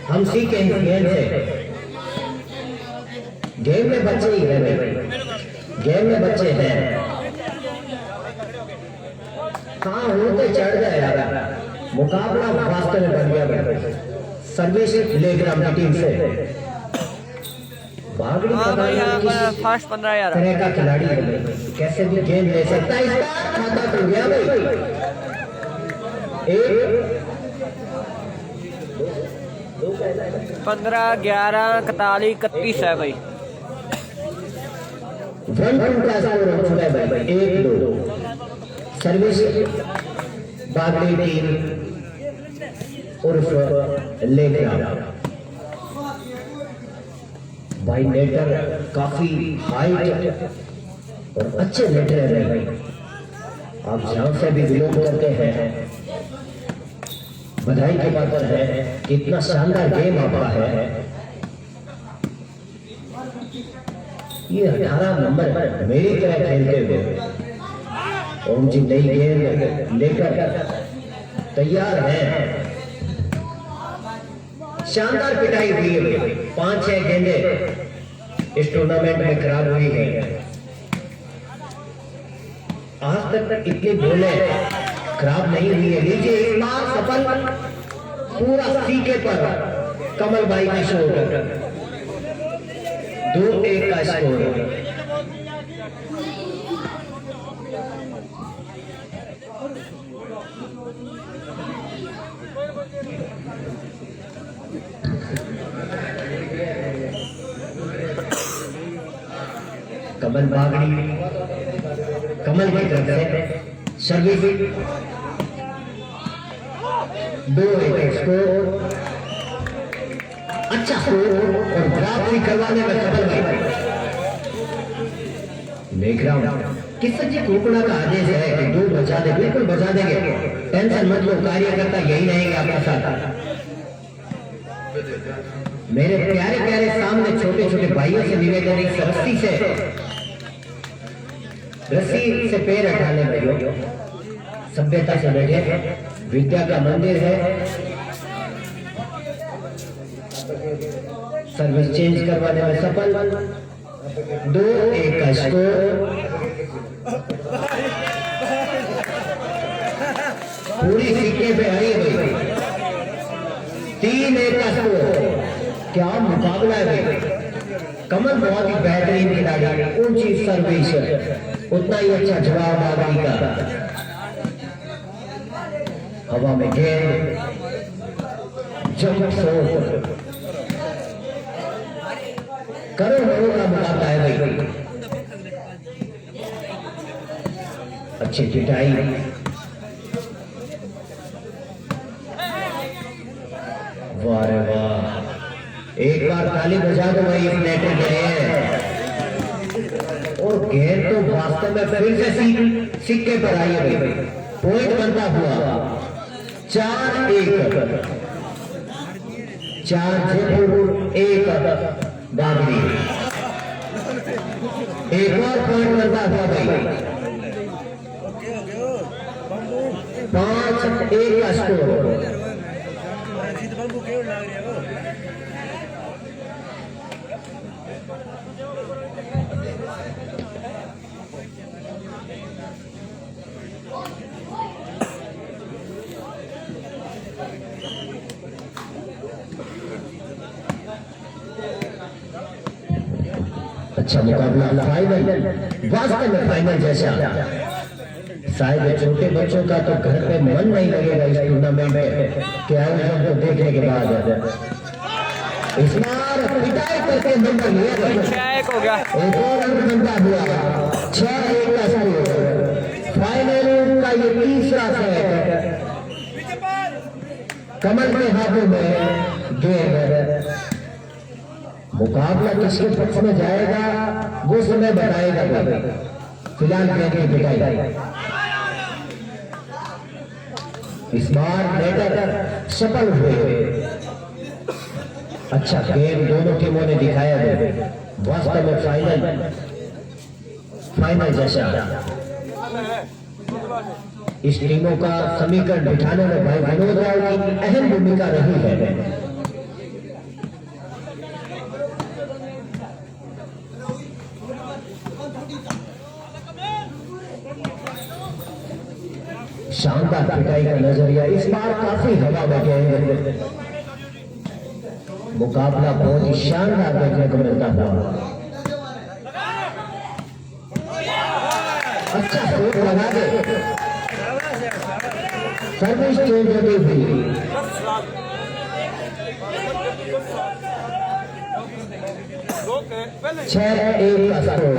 हम सीखें इस गेम से। गेम में बच्चे ही हैं भाई, गेम में बच्चे हैं। हाँ होते चढ़ जाए यार, मुकाबला वास्तव में बन गया सर्विस लेग्राम की टीम से। फर्स्ट 15 यार तरह का खिलाड़ी है, कैसे भी गेंद ले सकता है। इसका खाता खुल गया भाई। 15 11 41 31 है भाई। 1-2 का स्कोर हो चुका है भाई। 1-2 सर्विस बागड़ी टीम उर्फ लेग्राम। भाई नेटर काफी हाइट और अच्छे नेटर है भाई। आप जहां से भी बिलोंग करते हैं बधाई के पात्र है। कितना शानदार गेम आपका है। ये 18 नंबर मेरी तरह खेलते हुए ओम जी नई गेंद लेकर तैयार हैं। शानदार पिटाई हुई है। 5-6 गेंदें इस टूर्नामेंट में खराब हुई है। आज तक इतनी बोले खराब नहीं हुई है। लीजिए इस बार सफल पूरा सीके पर कमल भाई का शोर। 2-1 का स्कोर। कमल बागड़ी कमल की तरफ से सर्विस 2-1 स्कोर। अच्छा स्कोर और बराबरी करवाने में कमल भाई। लेग्राम किस जी कुकड़ा का आदेश है कि 2 बजा दे, बिल्कुल बजा देंगे, टेंशन मत लो। कार्यकर्ता यही रहेंगे आपके साथ। मेरे प्यारे प्यारे सामने छोटे छोटे भाइयों से निवेदन, इस रस्सी से पैर हटाने भाइयों, सभ्यता से बैठे। विद्या का मंदिर है। सर्विस चेंज करवाने में सफल। 2-1 का स्कोर। पूरी सिक्के पे आई भाई। 3-1 का स्कोर। क्या मुकाबला है भाई। कमल बहुत ही बेहतरीन खिलाड़ी, ऊंची सर्विस, उतना ही अच्छा जवाब बागड़ी का। हवा में गेंद, जंप शॉट, करोड़ों का मुकाबला है भाई। अच्छी पिटाई, वाह रे वाह। एक बार ताली बजा दो भाई इस नेटर के लिए। और गेंद तो वास्तव में फिर से सिक्के पर आई है भाई। पॉइंट बनता हुआ 4-1। 4 जयपुर 1 बागड़ी। एक और पॉइंट बनता हुआ भाई। 5-1 का स्कोर। अच्छा मुकाबला फाइनल, वास्तव में फाइनल जैसा। शायद छोटे बच्चों का तो घर पे मन नहीं लगेगा इस टूर्नामेंट में क्या को देखने के बाद। इस बार पिटाई करके नंबर लिया, 6-1 हो गया। एक और अंक बनता हुआ 6-1 का स्कोर। फाइनल का ये तीसरा सेट, कमल के हाथों में गेंद। मुकाबला किसके पक्ष में जाएगा वो समय बताएगा। फिलहाल गेंद की पिटाई, इस बार नेटर सफल हुए। अच्छा गेम दोनों टीमों ने दिखाया है, वास्तव में फाइनल जैसा। इस टीमों का समीकरण बिठाने में भाई विनोद राव की अहम भूमिका रही है। शानदार पिटाई का नजरिया, इस बार काफी हवा में गए। मुकाबला बहुत ही शानदार देखने को मिलता हुआ। अच्छा शॉट लगा दे, सर्विस चेंज होती हुई। 6-1 का स्कोर।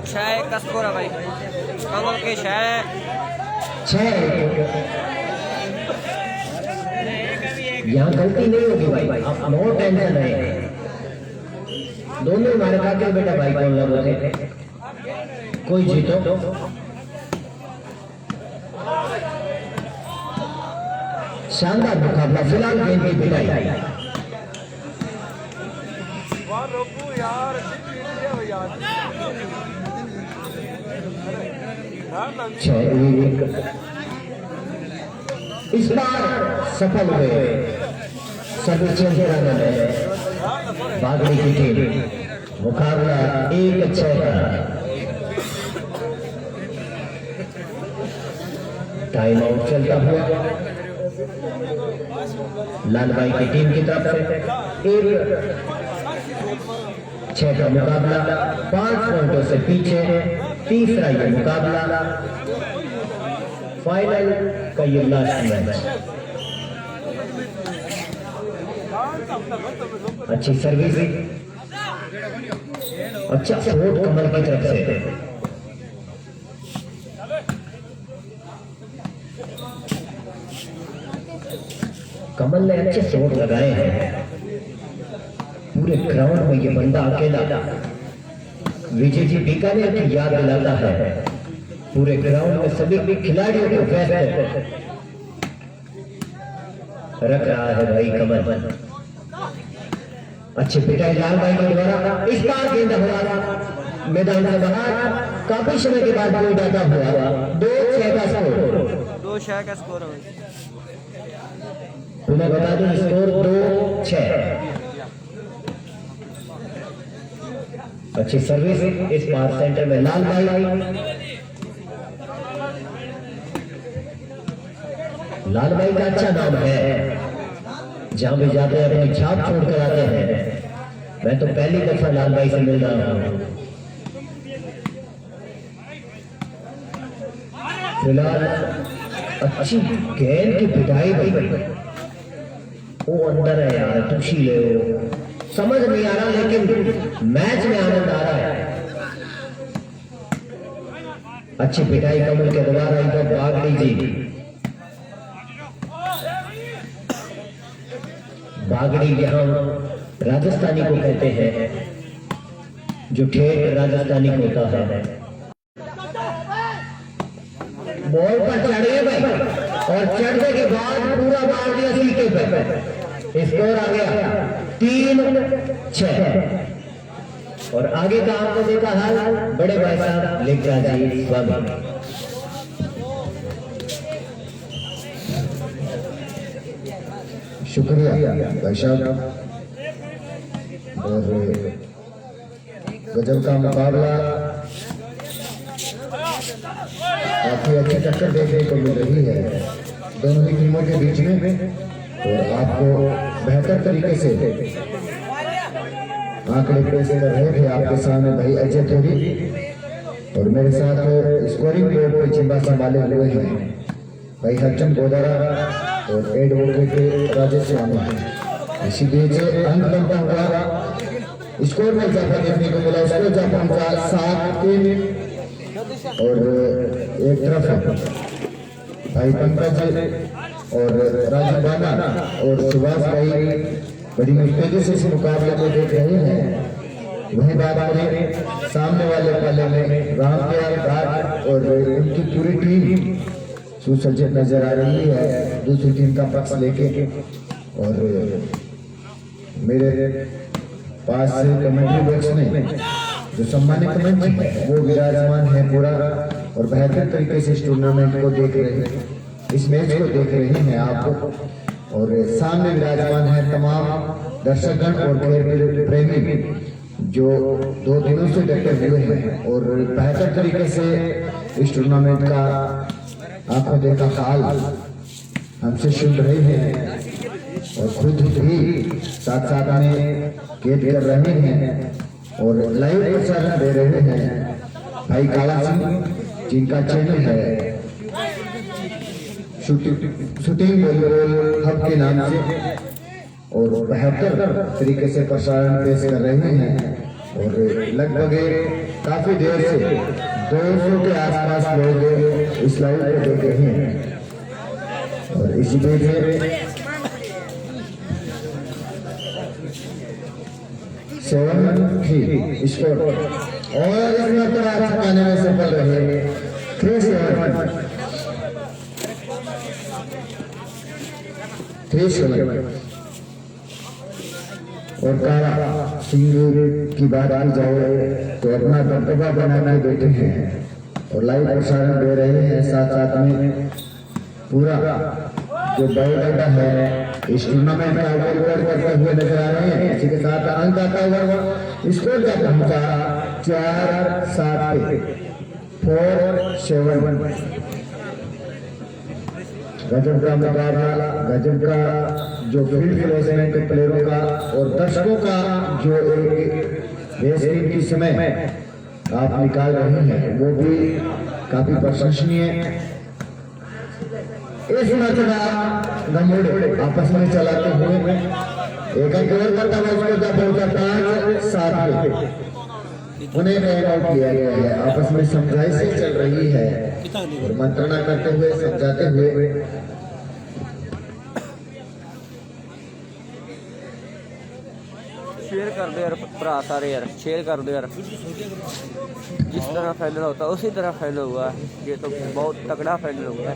6-1 का स्कोर है भाई, कमल के 6। यहाँ गलती नहीं होगी भाई, आप नो टेंशन है। दोनों मारे खाते बेटा भाई कौन लग रहे, कोई जीतो। शानदार मुकाबला, फिलहाल गेंद की पिटाई। इस बार सफल हुए सर्विस चेंज कराने में बागड़ी की टीम। मुकाबला 1-6 का। टाइम आउट चलता हुआ लाल भाई की टीम की तरफ से 1-6 का मुकाबला, 5 पॉइंटों से पीछे। तीसरा ये मुकाबला, फाइनल का ये लास्ट मैच। अच्छी सर्विस, अच्छा शॉट कमल की तरफ से। कमल ने अच्छे शॉट लगाए हैं। पूरे ग्राउंड में ये बंदा अकेला विजय जी बीकानेर की याद दिलाता है। पूरे ग्राउंड में सभी खिलाड़ियों को व्यस्त रख रहा है भाई कमल। अच्छी पिटाई लाल भाई के द्वारा। इस बार गेंद हुआ मैदान से बाहर, काफी समय के बाद गोल डाटा हुआ। 2-6 का स्कोर। 2-6 का स्कोर है। तुम्हें बता दूं स्कोर 2-6। अच्छी सर्विस, इस बार सेंटर में लाल भाई। लाल भाई का अच्छा नाम है, जहां भी जाते हैं अपनी छाप छोड़ कर आते हैं। मैं तो पहली दफा लाल भाई से मिल रहा हूं। फिलहाल अच्छी गेंद की पिटाई भाई। वो अंदर है यार, तुझी ले हो। समझ नहीं आ रहा लेकिन मैच में आनंद आ रहा है। अच्छी पिटाई कमल के द्वारा इधर बागड़ी जी। बागड़ी यहाँ राजस्थानी को कहते हैं, जो ठेठ राजस्थानी होता है। बॉल पर चढ़ गए भाई, और चढ़ने के बाद पूरा मार दिया सीटे पे। स्कोर आ गया 3-6। और आगे का आपको देखा हाल बड़े भाई साहब लेखरा जी स्वामी। शुक्रिया भाई साहब। और गजब का मुकाबला, काफी अच्छी टक्कर देखने को मिल रही है दोनों ही टीमों के बीच में। और आपको बेहतर तरीके से आंकड़े पेश कर रहे थे आपके सामने भाई अजय थोड़ी, और मेरे साथ स्कोरिंग बोर्ड पर जिम्मा संभाले हुए हैं भाई हरचंद गोदारा और एडवोकेट राजेश स्वामी। इसी बीच अंक बनता हुआ स्कोर में इजाफा देखने को मिला। स्कोर जा पहुंचा 7-3 और एक तरफ भाई पंकज और राजू बाना और सुभाष भाई बड़ी मुस्तैदी से इस मुकाबले को देख रहे हैं। वही बात करें सामने वाले पाले में रामप्यार घाट और उनकी पूरी टीम सुसज्जित नजर आ रही है दूसरी टीम का पक्ष लेके। और मेरे पास कमेंट्री बॉक्स में जो सम्मानित कमेंट है वो विराजमान है पूरा, और बेहतर तरीके से इस टूर्नामेंट को देख रहे हैं, इस मैच को देख रहे हैं आप। और सामने विराजमान है तमाम दर्शकगण और खेल प्रेमी जो 2 दिनों से डटे हुए हैं और बेहतर तरीके से इस टूर्नामेंट का आंखों देखा हाल हमसे सुन रहे हैं और खुद भी साथ साथ में कैद कर रहे हैं और लाइव प्रसारण दे रहे हैं भाई काला सिंह, जिनका चैनल है शूटिंग वॉलीबॉल हब के नाम से, और बेहतर तरीके से प्रसारण पेश कर रहे हैं। और लगभग काफी देर से 200 के आसपास लोग इस लाइव को देख रहे हैं। और इसी बीच 7-3 स्कोर और इसमें तो आज पाने में सफल रहे 3-7 और काला सिंह की बात की जाए तो अपना दबदबा बनाना देते हैं और लाइव प्रसारण दे रहे हैं। साथ साथ में पूरा जो बायोडाटा है इस टूर्नामेंट का रिकॉर्ड करते हुए नजर आ रहे हैं। इसी के साथ अंक आता हुआ स्कोर का पहुंचा 4-7 4-7। गजब का मुकाबला, गजब का जो फील्ड प्लेसमेंट प्लेयरों का और दर्शकों का जो एक बेहतरीन की समय आप निकाल रहे हैं वो भी काफी प्रशंसनीय। इस मरतबा गंभीर आपस में चलाते हुए एक और करता हुआ उसको जब पहुंचा 5-7 उन्हें रन आउट किया गया है। आपस में समझाइश चल रही है और मंत्रणा करते हुए समझाते हुए शेयर कर दो यार भरा सारे यार, शेयर कर दो यार। जिस तरह फाइनल होता है उसी तरह फाइनल हुआ है, ये तो बहुत तगड़ा फाइनल हुआ है।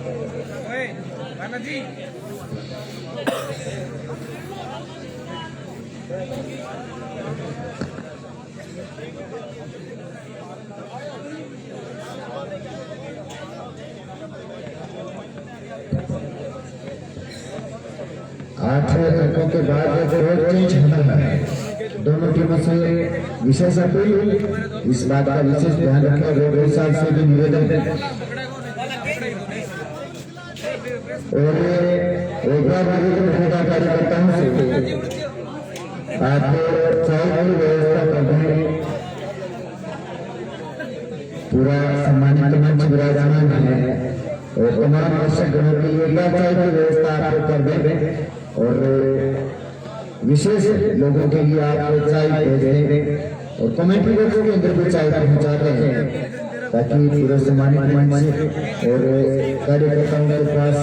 8 अंकों के बाद स्कोर चेंज होना है। दोनों टीमों से विशेष अपील, इस बात का विशेष ध्यान रखें। रेफरी साहब से भी निवेदन और एक बार कार्यकर्ताओं से आप चावल व्यवस्था कर दें। पूरा सम्मानित मंच विराजमान है और तमाम दर्शकगणों की एक बार चाय की व्यवस्था आप कर दें और विशेष लोगों के लिए आप चाय भेज दें और कमेंट्री बॉक्स के अंदर भी चाय पहुंचाते हैं ताकि पूरे सम्मानित मंच और कार्यकर्ताओं के पास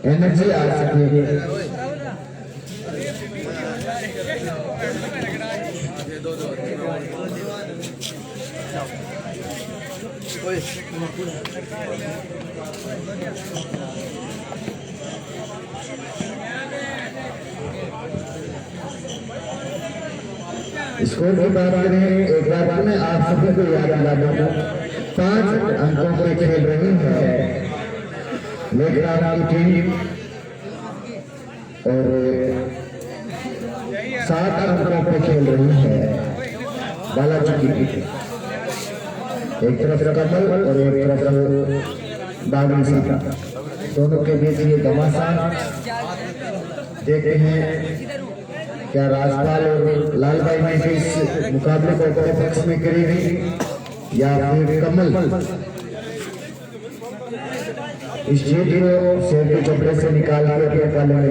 एनर्जी आ सके। स्कोर की बात करें एक बार मैं आप सभी को याद दिला दूं 5 अंकों पे खेल रही है लेकर की टीम और 7 अंकों पे खेल रही है बालाजी की टीम। एक तरफ कमल और एक तरफ बागड़ी सीता, दोनों के बीच ये घमासान देखते हैं क्या राजपाल और लाल भाई ने भी इस मुकाबले को अपने पक्ष में करेगी या फिर कमल इस जीत को शेर के कपड़े से निकाल के अपने पाले में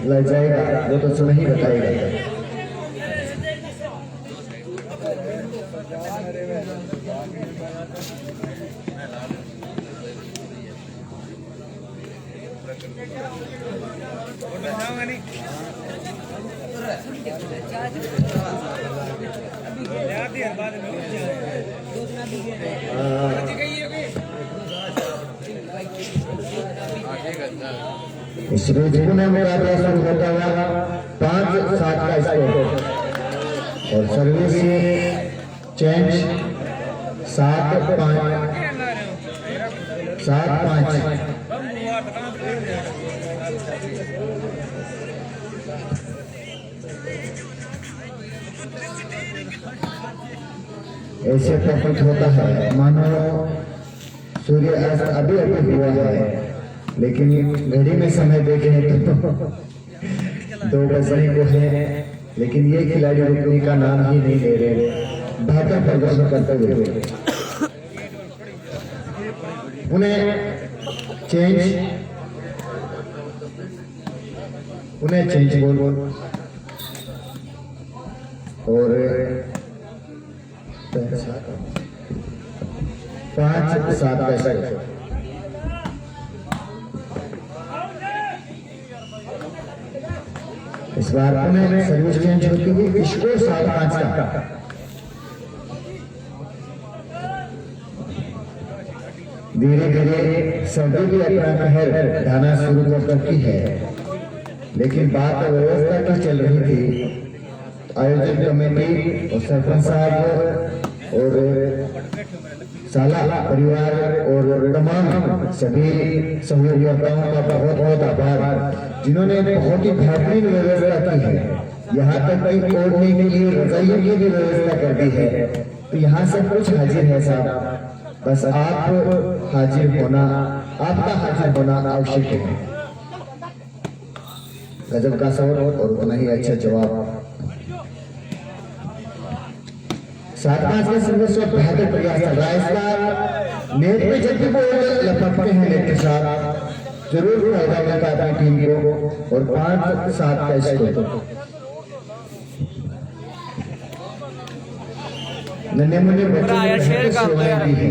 ले जाएगा वो तो समय ही बताएगा। इस रोजपुर में मुकाबला शुरू होता हुआ 5-7 का स्कोर और सर्विस चेंज 7-5 ऐसे प्रतीत होता है मानो सूर्य अस्त अभी अभी हुआ है, लेकिन घड़ी में समय देखें तो 2 बजने को है, लेकिन ये खिलाड़ी रुकने का नाम ही नहीं ले रहे, बेहतर प्रदर्शन करते हुए उन्हें चेंज बोल और 5-7 ऐसा इस बार पुणे सर्विस चेंज होती हुई स्कोर 7-5 का। धीरे धीरे सर्दी भी अपना कहर ढाना शुरू कर चुकी है, लेकिन बात व्यवस्था की चल रही थी। आयोजन कमेटी और सरपंच साहब और साला परिवार और तमाम सभी सहयोगियों का बहुत बहुत आभार, जिन्होंने बहुत ही बेहतरीन व्यवस्था की है। यहाँ तक कि ओढ़ने के लिए रजाइयों की भी व्यवस्था कर दी है, तो यहाँ सब कुछ हाजिर है साहब, बस आप हाजिर होना, आपका हाजिर होना आवश्यक है। गजब का सवाल और उतना ही अच्छा जवाब। 7-5 के सर्विस में बेहतर प्रयास चल रहा है। इस बार नेट में जब भी वो लपकते हैं नेट के साथ जरूर फायदा मिलता है अपनी टीम को और 5-7 का स्कोर। नन्हे मुन्ने बच्चों सेवाएं दी है,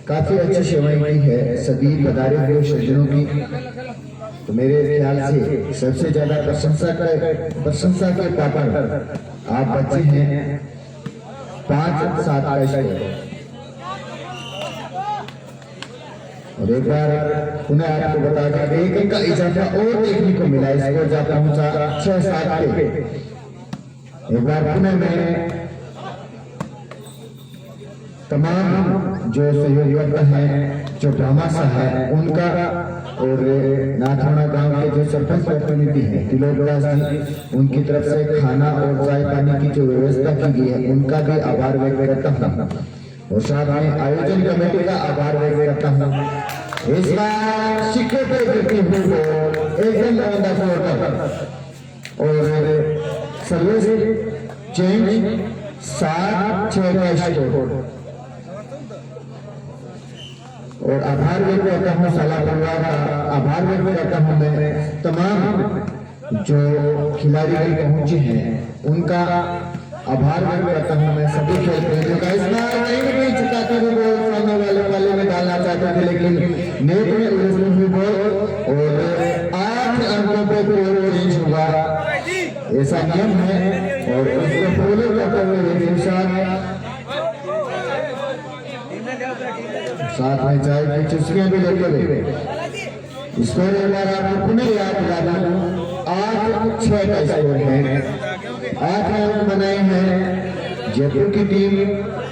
काफी अच्छी सेवाएं की है सभी पधारे हुए सज्जनों की, तो मेरे ख्याल से सबसे ज्यादा प्रशंसा के पात्र आप बच्चे हैं। 5-7 का स्कोर और एक बार पुनः आपको बता दें 1 अंक का इजाफा और देखने को मिला, स्कोर जा पहुंचा 6-7 पे। एक बार पुनः मैं तमाम जो सहयोगकर्ता हैं, जो ड्रामा सा है उनका और नाथाना गांव के जो सरपंच प्रतिनिधि हैं तिलोकदास जी, उनकी तरफ से खाना और चाय पानी की जो व्यवस्था की गई है उनका भी आभार व्यक्त करता हूँ और साथ में आयोजन कमेटी का आभार व्यक्त करता हूँ। इस बार सिक्के पे गिरती हुई एकदम ऑन द फ्लोर और सर्विस चेंज 7-6 का स्कोर और आभार व्यक्त करता हूँ साला परिवार का, आभार व्यक्त करता हूँ मैं तमाम जो खिलाड़ी पहुंचे हैं उनका आभार व्यक्त करता हूँ मैं सभी खेल प्रेमियों का। इस बार नहीं चुकाते हुए बॉल सामने वाले में डालना चाहते थे, लेकिन नेट में उलझी हुई बॉल और 8 अंकों पे चेंज हुआ, ऐसा नियम है और उसको फॉलो करते हुए साथ में चाय की चुस्कियां भी लेते हुए स्कोर एक बार आपको पुनः याद दिला दूं 8-6 का स्कोर है। 8 अंक बनाए हैं जयपुर की टीम,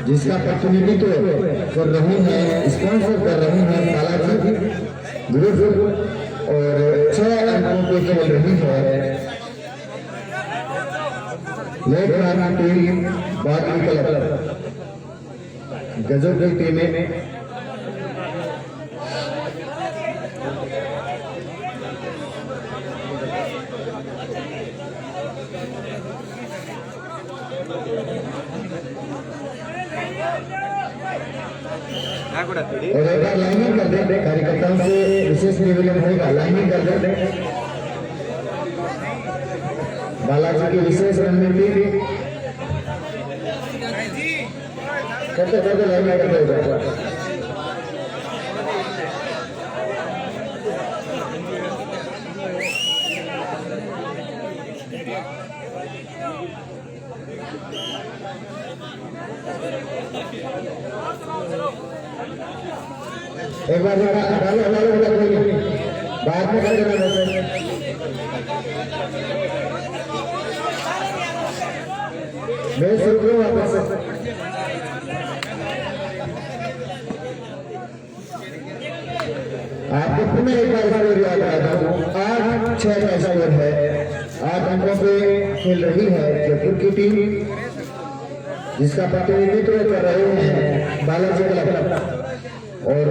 जिसका प्रतिनिधित्व कर रही है, स्पॉन्सर कर रही है बालाजी ग्रुप और 6 अंकों पे खेल रही है लेट राना टीम बादल क्लब। गजब की टीमें और एक बार लाइनिंग कर दे, कार्यकर्ताओं से विशेष निवेदन होगा, लाइनिंग कर दे। बालाजी की विशेष रणनीति करते लाइनिंग करते। एक बार बाद में कर देना। मैं शुरू करूँ वापस से। आपको पुनः एक बार स्कोर याद कराता हूँ। 8-6 का स्कोर है। 8 अंकों पे खेल रही है जयपुर की टीम, जिसका प्रतिनिधित्व कर रहे हैं बालाजी क्लब, और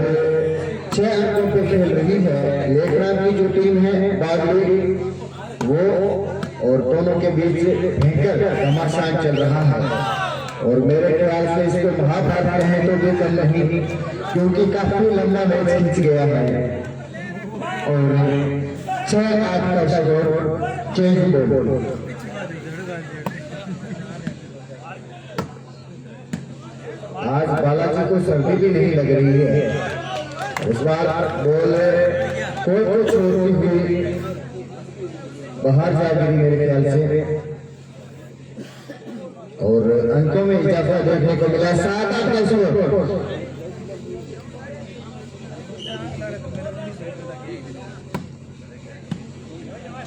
6 अंकों पे खेल रही है लेखनाथ की जो टीम है बागली, वो, और दोनों के बीच भयंकर घमासान चल रहा है। और मेरे ख्याल से इसको महाभारत कहें तो भी कम नहीं, क्योंकि काफी लंबा मैच खींच गया है। और 6-8 का स्कोर चेंज बोल। आज बालाजी को सर्दी भी नहीं लग रही है। इस बार बॉल कोई छोड़ती हुई बाहर जा गिरी मेरे ख्याल से, और अंकों में इजाफा देखने को मिला। 7-8 का स्कोर।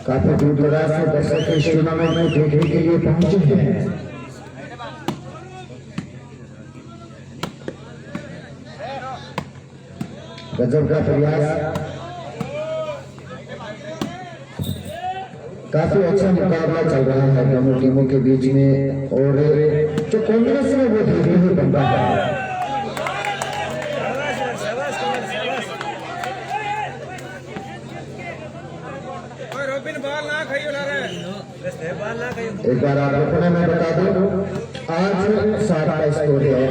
काफी दूर दराज से दर्शक इस टूर्नामेंट में देखने के लिए पहुंचे हैं। गजब का प्रयास, काफी अच्छा मुकाबला चल रहा है दोनों टीमों के बीच में, और जो कॉम्बिनेशन है वो धीरे धीरे बनता है। एक बार आप अपने में बता दो, 8-7 का स्कोर है।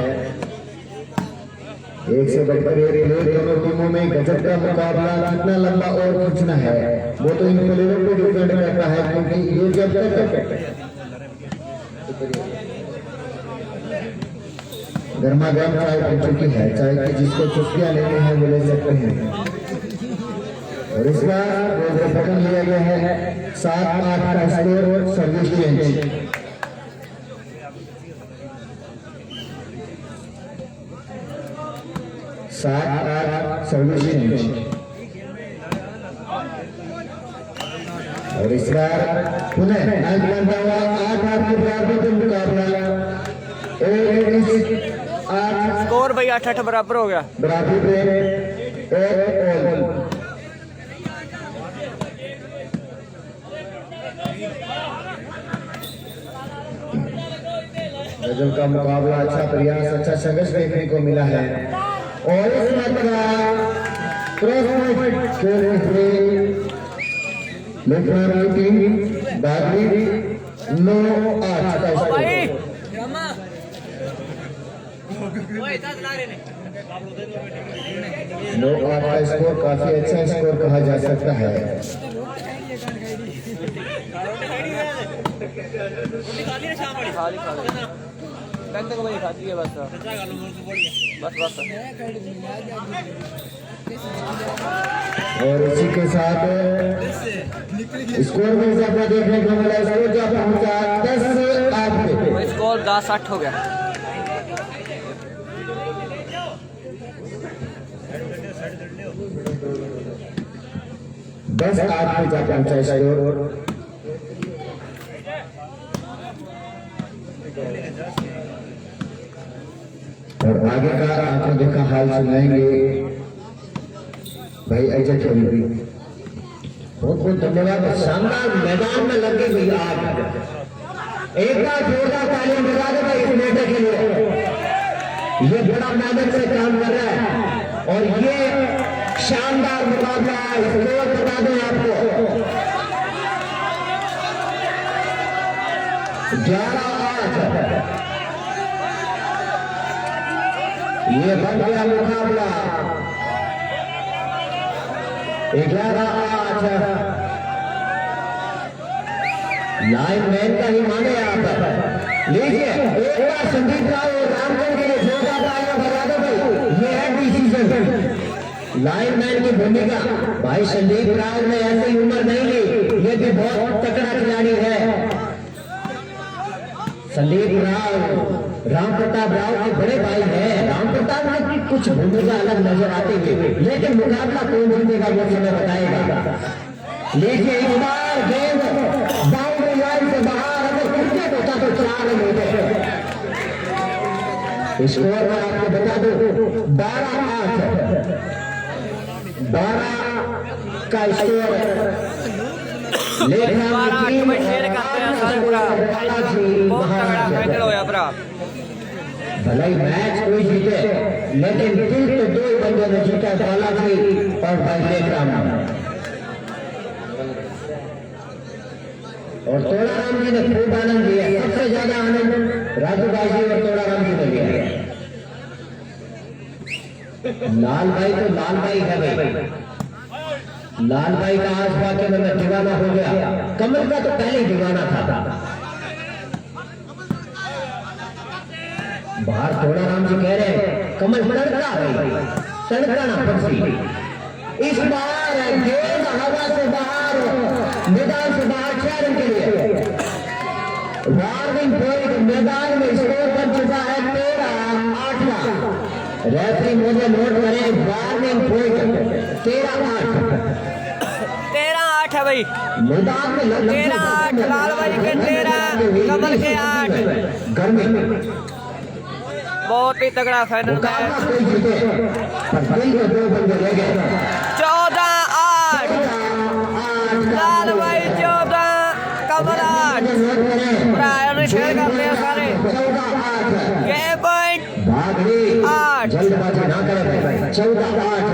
एक से बढ़कर एक दोनों टीमों में गजब का मुकाबला। कितना लंबा और खींचना है वो तो इन प्लेयरों पे डिपेंड करता है, क्योंकि ये जब तक गर्मा गर्म चाय बन चुकी है, चाय की जिसको चुस्कियां लेने हैं वो ले सकते हैं। और इस बार वो पकड़ लिया गया है। 7-8 का score, service change. Service change. और इस बार पुनः 8-8 के बराबर का मुकाबला। स्कोर भाई 8-8 बराबर हो गया। बराबर पे गजब का मुकाबला, अच्छा प्रयास, अच्छा संघर्ष देखने को मिला है। और इस मात्रा क्रॉस पॉइंट खेलने से लेखनाथ की टीम बागली 9-8 का स्कोर। 9-8 का स्कोर काफी अच्छा स्कोर कहा जा सकता है। और इसी के साथ स्कोर में इजाफा देखने को मिला। स्कोर जो पहुंचा 10-8 पे। स्कोर 10-8 हो गया। दस 8 पे जा पहुंचा स्कोर। और आगे का आंखों देखा हाल सुनाएंगे भाई अजय चौधरी। बहुत बहुत धन्यवाद। शानदार मैदान में लगी हुई आग। एक बार जोरदार तालियां बजा दो भाई इस नेता के लिए। ये बड़ा मेहनत से काम कर रहा है और ये शानदार मुकाबला स्कोर बता दें आपको 11-8। ये बन गया मुकाबला 11-8। लाइन मैन का ही माने आप लीजिए एक बार संदीप राव और रामगढ़ के लिए जोरदार तालियां बजा दो भाई। ये है डिसीजन लाइन मैन की भूमिका भाई। संदीप राव ने ऐसी उम्र नहीं ली, ये भी बहुत तगड़ा खिलाड़ी है। संदीप राव राम प्रताप राव के बड़े भाई हैं। राम प्रताप राव की कुछ भूमिका अलग नजर आती हुई, लेकिन मुकाबला कौन जीतेगा वो समय बताएगा। लीजिए इस बार गेंद बाउंड्री लाइन से बाहर, अगर क्रिकेट होता तो 4 रन होते। स्कोर पर आपको बता दो 12-8 का स्कोर। भले मैच कोई जीते, लेकिन दिल तो 2 बंदों ने जीता, बालाजी और भाई लेखराम। और तोड़ाराम जी ने खूब आनंद लिया। सबसे ज्यादा आनंद राजू भाई जी और तोड़ाराम जी ने लिया। लाल भाई तो लाल भाई है भाई। लाल भाई का आज वाकई में मैं दीवाना हो गया। कमल का तो पहले ही दीवाना था। बाहर तोड़ाराम जी कह रहे हैं कमल तड़का भाई, तड़का ना फंसी। इस बार गेंद हवा से बाहर, मैदान से बाहर 6 रन के लिए। वार्निंग पॉइंट मैदान में स्कोर बन चुका है 13-8। रेफरी मुझे नोट करें, वार्निंग पॉइंट 13-8 है भाई। मैदान में 13-8 लाल भाई के 13, कमल के 8। गर्मी बहुत ही तगड़ा फाइनल मैच। 14-8 लाल भाई 14, कमल 8। शेयर करते हैं सारे। ये पॉइंट 8 जल्दबाजी ना करें भाई। 14-8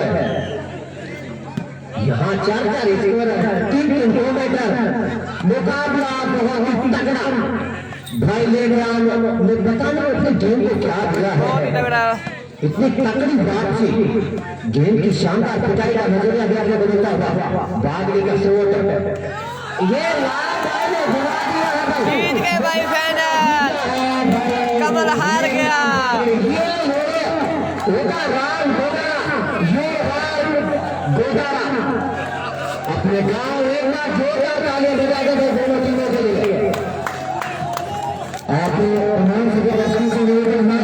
यहाँ 4 स्कोर 3 किलोमीटर मुकाबला बहुत तगड़ा भाई। ले गया बताना अपने गेम को क्या दिया है। इतनी तकड़ी बात थी। गेम की शानदार पिटाई का नजरिया भी आपने बदलता हुआ। बागड़ी का शोट ये लाल भाई ने बुला दिया है भाई। जीत गए भाई फाइनल, कमल हार गया। ये होगा राम गोदारा, ये राम गोदारा अपने गांव एक बार जोरदार तालियां बजा दो दोनों टीमों के लिए। आपको तमाम सदस्यों से निवेदन है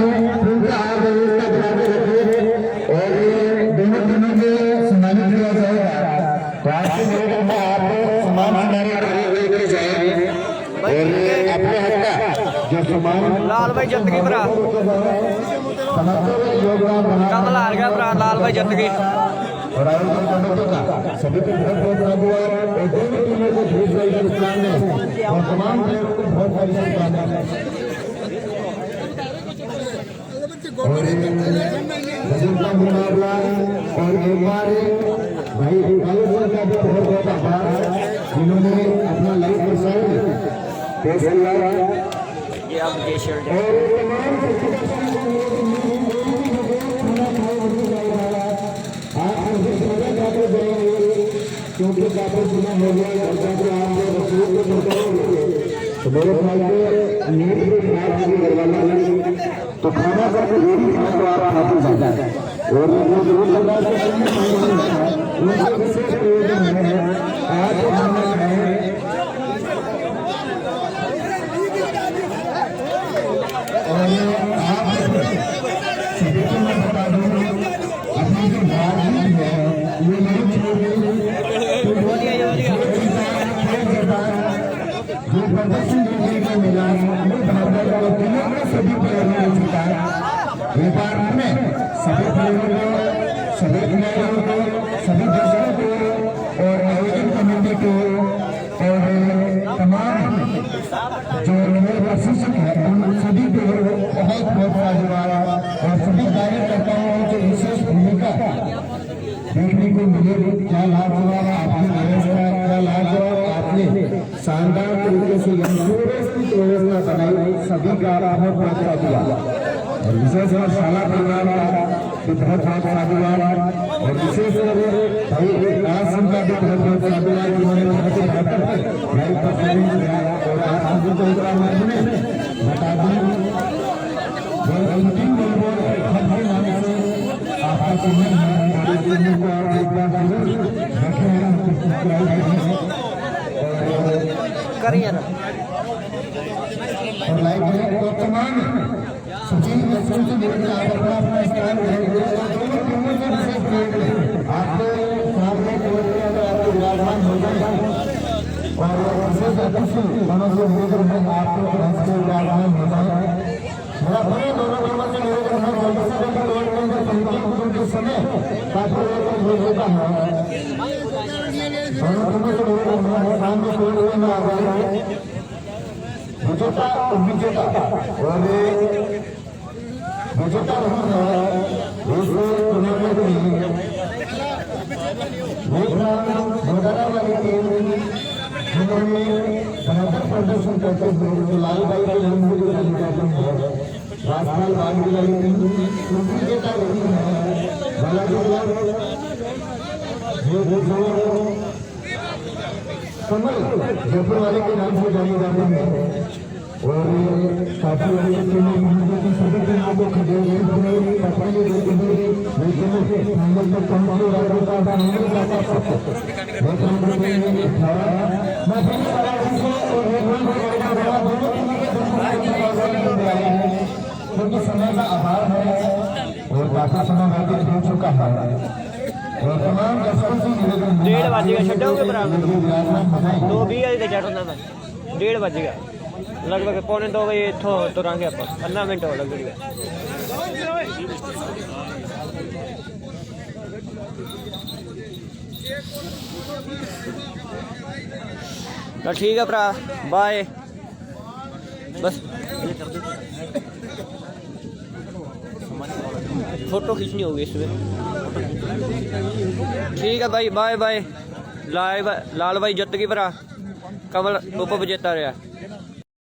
उनका आप व्यवस्था बनाते रखिए और दोनों टीमों को सम्मानित किया जाएगा। तो आपसे निवेदन है आप सम्मान लेके जाए और अपने हक का जो सम्मान लाल भाई जीत गई भरा, कमल हार गया भरा, लाल भाई जीत गई। और आयोजन कमेटी का सभी को बहुत बहुत धन्यवाद और दोनों टीमों को बहुत सारी शुभकामनाएं और तमाम प्लेयरों को बहुत सारी शुभकामनाएं। और एक भजन का मुकाबला और एक बार भाई आयोजन का भी बहुत बहुत आभार जिन्होंने अपना लाइफ बचाया। ये अब ये शील्ड और तमाम क्योंकि काफी सुना हो गया तो मेरे भाई को नींद भी खराब होगी करवाना तो खाना करके रोटी खाना तो आप हाथ में जाता है और जरूर लगा उनका विशेष प्रयोजन है आज खाना खाएं और आप सभी को मैं बता दूं अपनी जो बातचीत है ये नहीं जो प्रदर्शन देखने को मिला है वो भारत और दुनिया में सभी प्लेयरों ने जीता है। व्यापार में सभी प्लेयरों को, सभी खिलाड़ियों को, सभी दर्शकों को और आयोजन कमेटी को और तमाम जो मेरे प्रशिक्षक हैं उन सभी को बहुत बहुत धन्यवाद और सभी कार्यकर्ताओं की विशेष भूमिका देखने को मिलेगी। क्या लाजवाब आपकी व्यवस्था, क्या लाजवाब आपने शानदार तरीके से की व्यवस्था बनाई, सभी का बहुत बहुत धन्यवाद। और विशेष और शाला परिवार का भी बहुत बहुत साधुवाद और विशेष भाई आज का भी बहुत बहुत साधुवाद जिन्होंने बहुत ही बेहतर भाई परफॉर्मेंस किया और आज मुझे तो इतना मैं बता दूं वो अंतिम नंबर हर नाम से आपका चुनाव है और इस दिन को आप एक बार जरूर देखें करिए ना और लाइव में वर्तमान सचिन दर्शन से मिलकर आप अपना स्थान रहेंगे और दोनों टीमों से विशेष रहेंगे आपके सामने कोर्ट में अगर आपको विराजमान हो जाए और विशेष अतिथि दोनों से मिलकर मैं आपको मंच से विराजमान हो जाए मेरा बड़े दोनों टीमों से निवेदन है जल्दी से जल्दी कोर्ट में अंदर पहुंचे के समय काफी हो जाता है दोनों टीमों से निवेदन है सामने कोर्ट में आ जाए विजेता और विजेता और विजेता नहीं है इस टूर्नामेंट में भोदरा वाली टीम जिन्होंने बेहतर प्रदर्शन करते हुए लाल भाई की रंगोली जानी जाती है राजपाल वाली वाली टीम विजेता नहीं है बालाजी कमल जयपुर वाले के नाम से जानी जाती है और काफी अच्छी टीमें की सभी टीमों को खड़े हुए पकड़ने देते हुए लेकिन नंबर तक पहुंचे राज्यों का नंबर लाता मैं फिर बराबरी से और दोनों टीमों के क्योंकि समय का अभाव है और काफी समय व्यतीत हो चुका है और तमाम दर्शकों से निवेदन 1:30 बजेगा छड्डोगे भरा 2:20 वाली ते चढ़ना मैं 1:30 बजेगा लगभग 1:45 बजे इत्थों तुरांगे आप 15 मिनट हो लगेगा तो ठीक है भरा बाय बस फोटो खींचनी होगी इसमें ठीक है भाई बाय बाय लाल भाई जित गई भरा कमल उप विजेता रहा